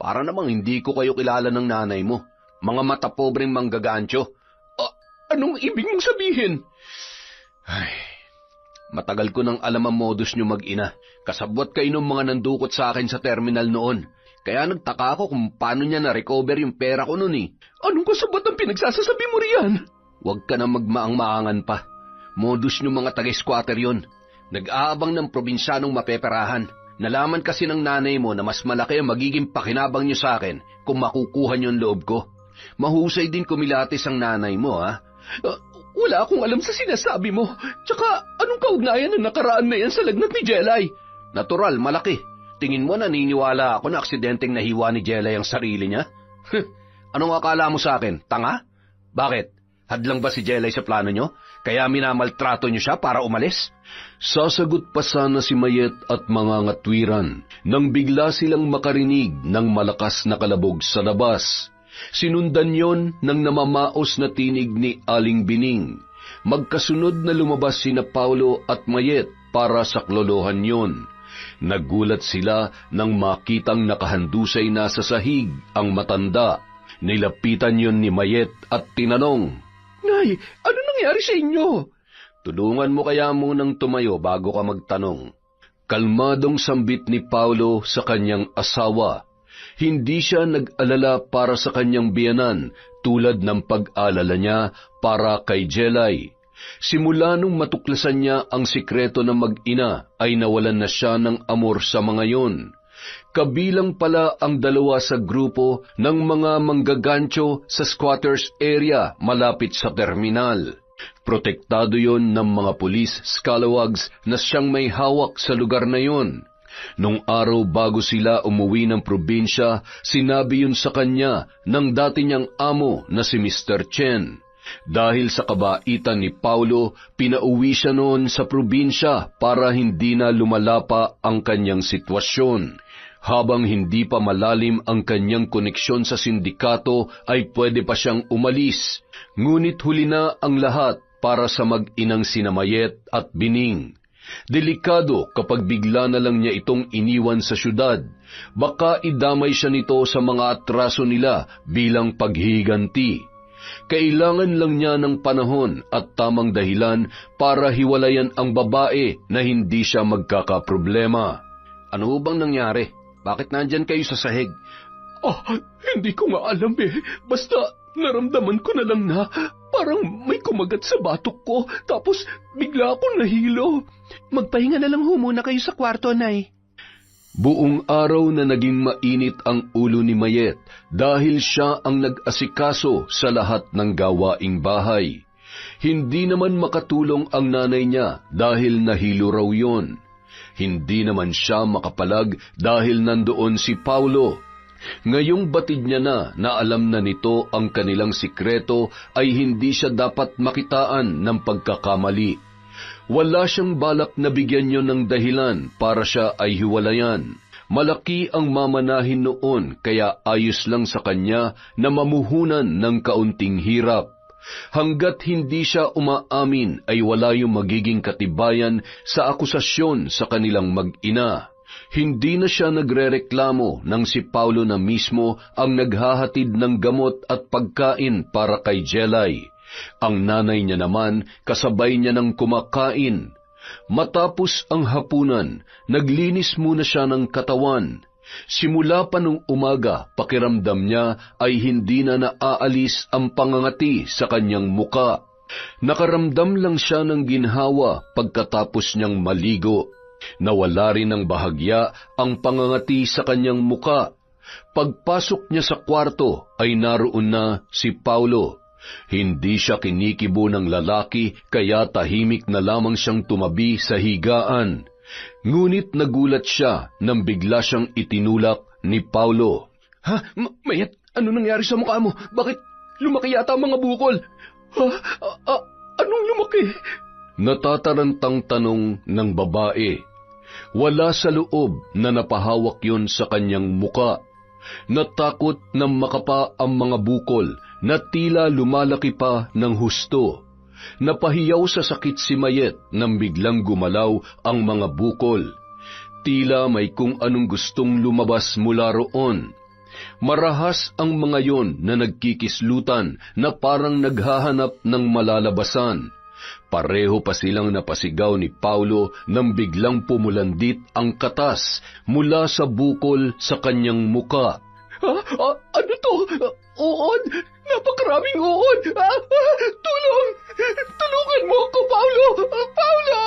Para namang hindi ko kayo kilala ng nanay mo. Mga mata pobreng manggagancho. Anong ibig mong sabihin? Ay, matagal ko nang alam ang modus nyo mag-ina. Kasabwat kayo ng mga nandukot sa akin sa terminal noon. Kaya nagtaka ako kung paano niya na-recover yung pera ko noon eh. Anong kasabwat ang pinagsasasabi mo riyan? Huwag ka na magmaang-maangan pa. Modus nyo mga taga-squatter yun. Nag-aabang ng probinsyanong mapeperahan. Nalaman kasi ng nanay mo na mas malaki ang magiging pakinabang nyo sa akin kung makukuha nyo ang loob ko. Mahusay din kumilatis ang nanay mo, ha? Wala akong alam sa sinasabi mo. Tsaka, anong kaugnayan na nakaraan na yan sa lagnat ni Jelay? Natural, malaki. Tingin mo naniniwala ako na aksidenteng nahiwa ni Jelay ang sarili niya? Anong akala mo sa akin? Tanga? Bakit? Hadlang ba si Jelay sa plano nyo? Kaya minamaltrato nyo siya para umalis? Sasagot pa sana si Mayet at mga ngatwiran nang bigla silang makarinig ng malakas na kalabog sa labas. Sinundan yon ng namamaos na tinig ni Aling Bining. Magkasunod na lumabas sina Paulo at Mayet para saklolohan yon. Nagulat sila nang makitang nakahandusay na sa sahig ang matanda. Nilapitan yon ni Mayet at tinanong, Nay, ano nangyari sa inyo? Tulungan mo kaya munang tumayo bago ka magtanong. Kalmadong sambit ni Paulo sa kanyang asawa. Hindi siya nag-alala para sa kanyang biyanan tulad ng pag-alala niya para kay Jelay. Simula nung matuklasan niya ang sikreto ng mag-ina ay nawalan na siya ng amor sa mga yon. Kabilang pala ang dalawa sa grupo ng mga manggagancho sa squatters area malapit sa terminal. Protektado yon ng mga pulis scalawags na siyang may hawak sa lugar na yon. Nung araw bago sila umuwi ng probinsya, sinabi yun sa kanya ng dati niyang amo na si Mr. Chen. Dahil sa kabaitan ni Paulo, pinauwi siya noon sa probinsya para hindi na lumalapa ang kanyang sitwasyon. Habang hindi pa malalim ang kanyang koneksyon sa sindikato ay pwede pa siyang umalis, ngunit huli na ang lahat para sa mag-inang sina Mayet at Bining. Delikado kapag bigla na lang niya itong iniwan sa syudad. Baka idamay siya nito sa mga atraso nila bilang paghiganti. Kailangan lang niya ng panahon at tamang dahilan para hiwalayan ang babae na hindi siya magkakaproblema. Ano bang nangyari? Bakit nandyan kayo sa sahig? Hindi ko nga alam eh. Basta naramdaman ko na lang na parang may kumagat sa batok ko, tapos bigla akong nahilo. Magpahinga na lang muna kayo sa kwarto, Nay. Buong araw na naging mainit ang ulo ni Mayet dahil siya ang nag-asikaso sa lahat ng gawaing bahay. Hindi naman makatulong ang nanay niya dahil nahilo raw yon. Hindi naman siya makapalag dahil nandoon si Paulo. Ngayong batid niya na alam na nito ang kanilang sikreto ay hindi siya dapat makitaan ng pagkakamali. Wala siyang balak na bigyan niyo ng dahilan para siya ay hiwalayan. Malaki ang mamanahin noon kaya ayos lang sa kanya na mamuhunan ng kaunting hirap. Hanggat hindi siya umaamin ay wala yung magiging katibayan sa akusasyon sa kanilang mag-ina. Hindi na siya nagrereklamo nang si Paulo na mismo ang naghahatid ng gamot at pagkain para kay Jelay. Ang nanay niya naman kasabay niya ng kumakain. Matapos ang hapunan, naglinis muna siya ng katawan. Simula pa nung umaga, pakiramdam niya ay hindi na naaalis ang pangangati sa kanyang muka. Nakaramdam lang siya ng ginhawa pagkatapos niyang maligo. Nawala rin ng bahagya ang pangangati sa kanyang muka. Pagpasok niya sa kwarto ay naroon na si Paulo. Hindi siya kinikibo ng lalaki kaya tahimik na lamang siyang tumabi sa higaan. Ngunit nagulat siya nang bigla siyang itinulak ni Paulo. Mayet, ano nangyari sa mukha mo? Bakit lumaki yata ang mga bukol? Anong lumaki? Natatarantang tanong ng babae. Wala sa loob na napahawak yon sa kanyang muka. Natakot na makapa ang mga bukol na tila lumalaki pa ng husto. Napahiyaw sa sakit si Mayet nang biglang gumalaw ang mga bukol. Tila may kung anong gustong lumabas mula roon. Marahas ang mga yon na nagkikislutan na parang naghahanap ng malalabasan. Pareho pa silang napasigaw ni Paulo nang biglang pumulandit ang katas mula sa bukol sa kanyang muka. Ano to? Uod! Napakaraming uod! Tulong! Tulungan mo ako, Paulo! Paulo!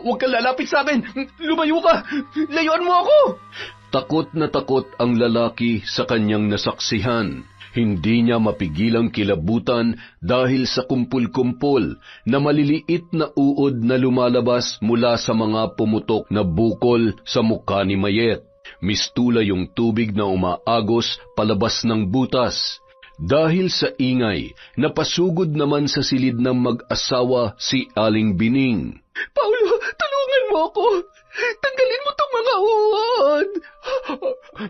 Huwag kang lalapit sa akin! Lumayo ka! Layuan mo ako! Takot na takot ang lalaki sa kanyang nasaksihan. Hindi niya mapigilang kilabutan dahil sa kumpul-kumpul na maliliit na uod na lumalabas mula sa mga pumutok na bukol sa mukha ni Mayet. Mistula yung tubig na umaagos palabas ng butas. Dahil sa ingay, napasugod naman sa silid ng mag-asawa si Aling Bining. Paulo, tulungan mo ako! Tanggalin mo tong mga uod!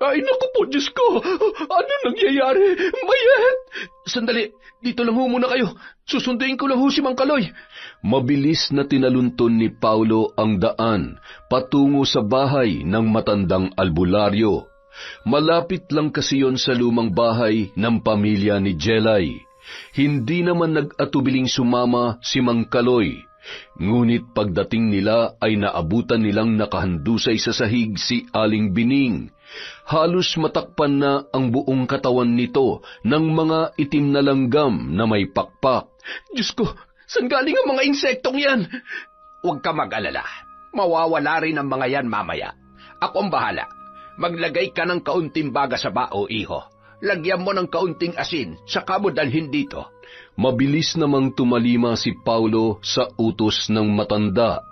Ay, naku po, Diyos ko! Ano nangyayari? Mayet! Sandali, dito lang ho muna kayo. Susunduin ko lang ho si Mang Kaloy. Mabilis na tinalunton ni Paulo ang daan patungo sa bahay ng matandang albularyo. Malapit lang kasi yon sa lumang bahay ng pamilya ni Jelay. Hindi naman nag-atubiling sumama si Mang Kaloy. Ngunit pagdating nila ay naabutan nilang nakahandusay sa sahig si Aling Bining. Halos matakpan na ang buong katawan nito ng mga itim na langgam na may pakpak. Diyos ko, saan galing ang mga insektong yan? Huwag ka mag-alala. Mawawala rin ang mga yan mamaya. Ako ang bahala. Maglagay ka ng kaunting baga sa bao, iho. Lagyan mo ng kaunting asin, saka mo dalhin dito. Mabilis namang tumalima si Paulo sa utos ng matanda.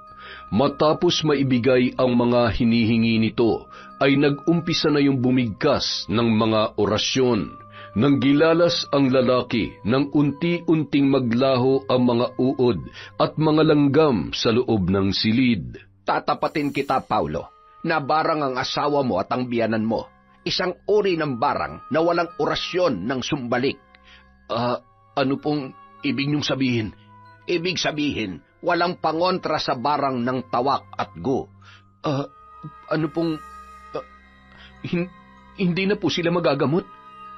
Matapos maibigay ang mga hinihingi nito, ay nag-umpisa na yung bumigkas ng mga orasyon. Nang gilalas ang lalaki, nang unti-unting maglaho ang mga uod at mga langgam sa loob ng silid. Tatapatin kita, Paulo. na barang ang asawa mo at ang biyanan mo. Isang uri ng barang na walang orasyon ng sumbalik. Ano pong ibig niyong sabihin? Ibig sabihin, walang pangontra sa barang ng tawak at gu. Ano pong... hindi na po sila magagamot?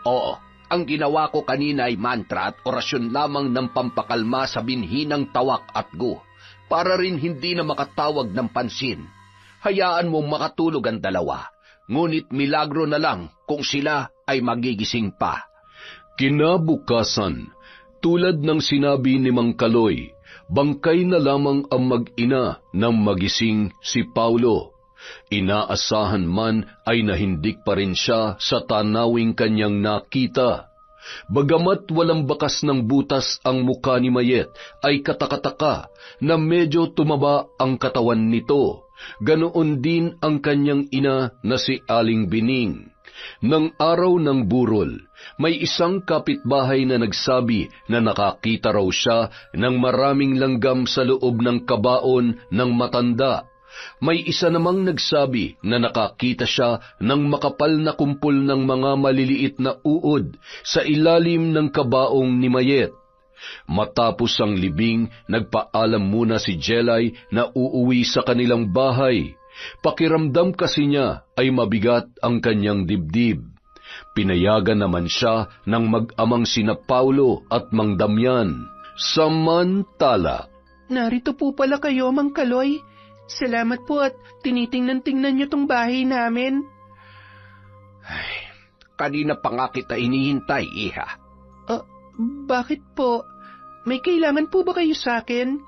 Oo, ang ginawa ko kanina ay mantra at orasyon lamang ng pampakalma sa binhi ng tawak at gu, para rin hindi na makatawag ng pansin. Hayaan mong makatulog ang dalawa, ngunit milagro na lang kung sila ay magigising pa. Kinabukasan, tulad ng sinabi ni Mang Kaloy, bangkay na lamang ang mag-ina nang magising si Paulo. Inaasahan man ay nahindik pa rin siya sa tanawing kanyang nakita. Bagamat walang bakas ng butas ang mukha ni Mayet, ay katakataka na medyo tumaba ang katawan nito. Ganoon din ang kanyang ina na si Aling Bining. Nang araw ng burol, may isang kapitbahay na nagsabi na nakakita raw siya ng maraming langgam sa loob ng kabaon ng matanda. May isa namang nagsabi na nakakita siya ng makapal na kumpol ng mga maliliit na uod sa ilalim ng kabaong ni Mayet. Matapos ang libing, nagpaalam muna si Jelay na uuwi sa kanilang bahay. Pakiramdam kasi niya ay mabigat ang kanyang dibdib. Pinayagan naman siya ng mag-amang sina Paulo at Mang Damian. Samantala, Narito po pala kayo, Mang Kaloy. Salamat po at tinitingnan-tingnan niyo tong bahay namin. Kanina pa nga kita inihintay, iha. Bakit po? May kailangan po ba kayo sa akin?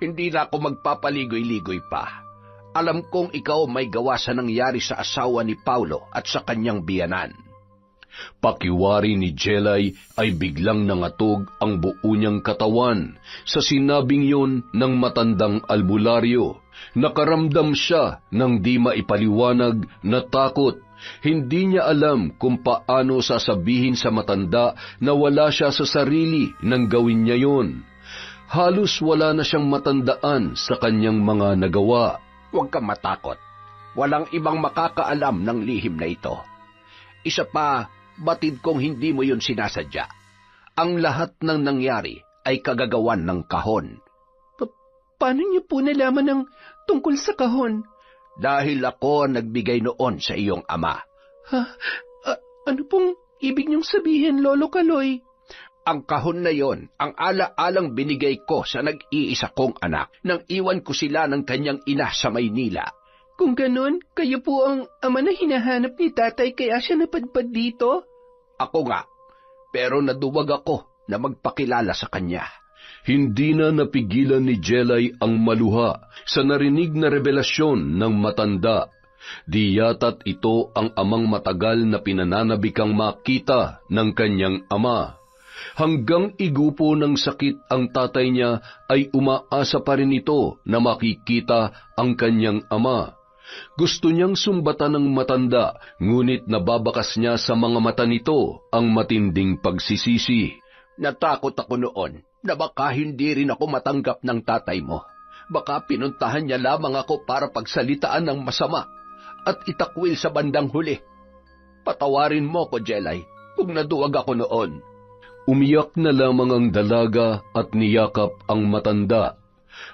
Hindi na ako magpapaligoy-ligoy pa. Alam kong ikaw may gawa sa nangyari sa asawa ni Paulo at sa kanyang biyanan. pakiwari ni Jelay ay biglang nangatog ang buo niyang katawan sa sinabing yun ng matandang albularyo. Nakaramdam siya ng di maipaliwanag na takot. Hindi niya alam kung paano sasabihin sa matanda na wala siya sa sarili nang gawin niya yun. Halos wala na siyang matandaan sa kanyang mga nagawa. Huwag kang matakot. Walang ibang makakaalam ng lihim na ito. Isa pa, batid kong hindi mo yun sinasadya. Ang lahat ng nangyari ay kagagawan ng kahon. Paano niyo po nalaman ang tungkol sa kahon? Dahil ako nagbigay noon sa iyong ama. Ano pong ibig niyong sabihin, Lolo Kaloy? Ang kahon na yon, ang ala-alang binigay ko sa nag-iisa kong anak nang iwan ko sila ng kanyang ina sa Maynila. Kung ganon, kayo po ang ama na hinahanap ni tatay kaya siya napadpad dito? Ako nga, pero naduwag ako na magpakilala sa kanya. Hindi na napigilan ni Jelay ang maluha sa narinig na revelasyon ng matanda. Di yata't ito ang amang matagal na pinananabikang makita ng kanyang ama. Hanggang igupo ng sakit ang tatay niya ay umaasa pa rin ito na makikita ang kanyang ama. Gusto niyang sumbatan ng matanda, ngunit nababakas niya sa mga mata nito ang matinding pagsisisi. Natakot ako noon na baka hindi rin ako matanggap ng tatay mo. Baka pinuntahan niya lamang ako para pagsalitaan ng masama at itakwil sa bandang huli. Patawarin mo ko, Jelay, kung naduwag ako noon. Umiyak na lamang ang dalaga at niyakap ang matanda.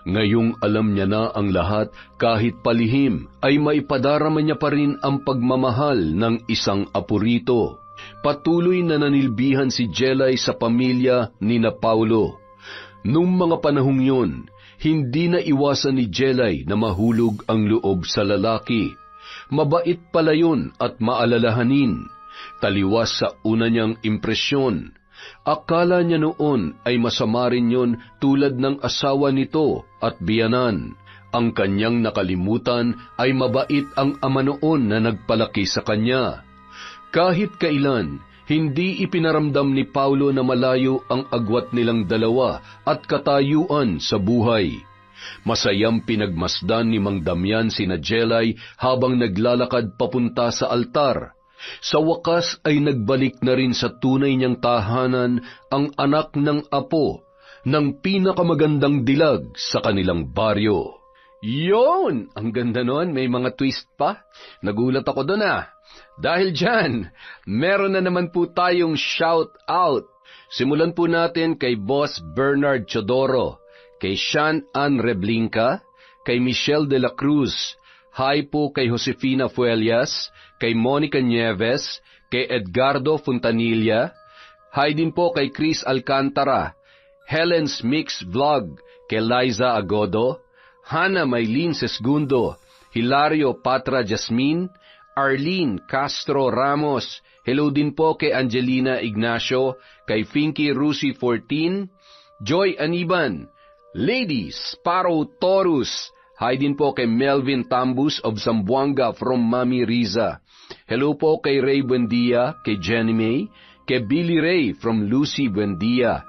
Ngayong alam niya na ang lahat, kahit palihim, ay maipadarama niya pa rin ang pagmamahal ng isang apo rito. Patuloy na nanilbihan si Jelay sa pamilya ni na Paulo. Nung mga panahong yun, hindi na iwasan ni Jelay na mahulog ang loob sa lalaki. Mabait pala yun at maalalahanin. Taliwas sa una niyang impresyon. Akala niya noon ay masama rin yun tulad ng asawa nito at biyanan. Ang kanyang nakalimutan ay mabait ang ama noon na nagpalaki sa kanya. Kahit kailan, hindi ipinaramdam ni Paulo na malayo ang agwat nilang dalawa at katayuan sa buhay. Masayang pinagmasdan ni Mang Damian sina Jelay habang naglalakad papunta sa altar. Sa wakas ay nagbalik na rin sa tunay niyang tahanan ang anak ng apo ng pinakamagandang dilag sa kanilang baryo. Yun! Ang ganda nun, may mga twist pa. Nagulat ako doon Dahil dyan, meron na naman po tayong shout out. Simulan po natin kay Boss Bernard Chodoro, kay Sean Ann Reblinka, kay Michelle de la Cruz, hi po kay Josefina Fuelias, kay Monica Nieves, kay Edgardo Fontanilla, hi din po kay Chris Alcantara, Helen's Mix Vlog, kay Liza Agodo, Hana Maylin Sesgundo, Hilario Patra Jasmine, Arlene Castro Ramos, hello din po kay Angelina Ignacio, kay Finky Rusi 14, Joy Aniban, Lady Sparrow Taurus, hi din po kay Melvin Tambus of Zamboanga from Mami Riza. Hello po kay Ray Buendia, kay Jenny May, kay Billy Ray from Lucy Buendia.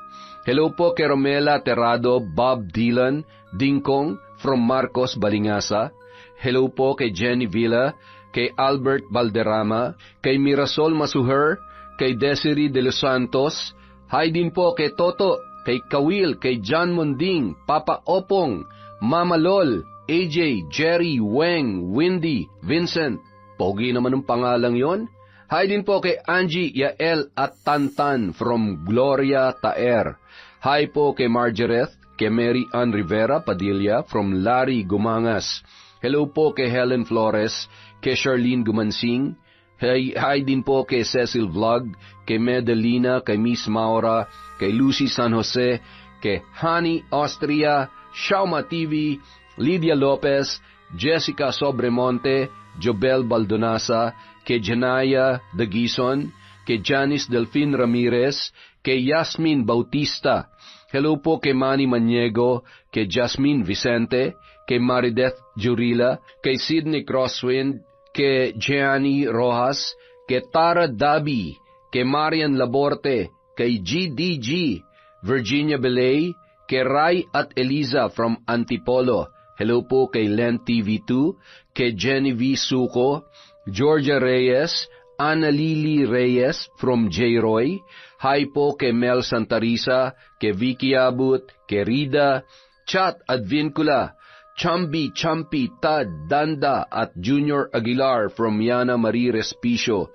Hello po kay Romela Terrado, Bob Dylan, Dingkong from Marcos Balingasa. Hello po kay Jenny Villa, kay Albert Valderrama, kay Mirasol Masuher, kay Desiree de los Santos. Hi din po kay Toto, kay Kawil, kay John Monding, Papa Opong, Mama Lol, AJ, Jerry, Weng, Windy, Vincent. Pogi naman ang pangalang yon. Hi din po kay Angie, Yael at Tantan from Gloria Taer. Hi po kay Margareth, kay Mary Ann Rivera Padilla from Larry Gumangas. Hello po kay Helen Flores, kay Charlene Gumansing. Hi din po kay Cecil Vlog, kay Medelina, kay Miss Maura, kay Lucy San Jose, kay Honey Austria, Shauma TV, Lydia Lopez, Jessica Sobremonte, Jobel Baldonasa, kay Janaya Dagison, kay Janice Delfin Ramirez, kay Yasmin Bautista. Hello po kay Manny Maniego, kay Jasmine Vicente, kay Marideth Jurila, kay Sidney Crosswind, kay Gianni Rojas, kay Tara Dabi, kay Marian Laborte, kay GDG, Virginia Belay, kay Rai at Eliza from Antipolo. Hello po kay Len TV2, kay Jenny V. Suco, Georgia Reyes, Ana Lily Reyes from J. Roy. Hi po kay Mel Santarisa, kay Vicky Abut, kay Rida, Chat Advincula, Chambi, Champi, Tad, Danda at Junior Aguilar from Yana Marie Respicio.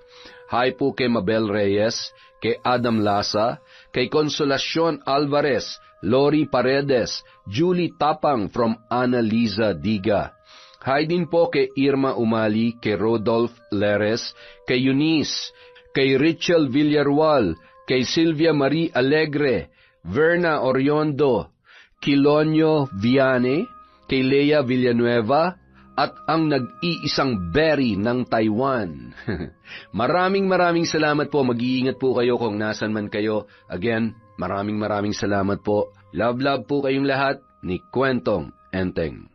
Hi po kay Mabel Reyes, kay Adam Lasa, kay Consolacion Alvarez, Lori Paredes, Julie Tapang from Ana Liza Diga. Hi din po kay Irma Umali, kay Rodolph Leres, kay Eunice, kay Richel Villarwal, kay Silvia Marie Alegre, Verna Oriondo, Kilonyo Viane, kay Lea Villanueva, at ang nag-iisang berry ng Taiwan. Maraming salamat po. Mag-iingat po kayo kung nasan man kayo. Again, maraming salamat po. Love po kayong lahat ni Kwentong Enteng.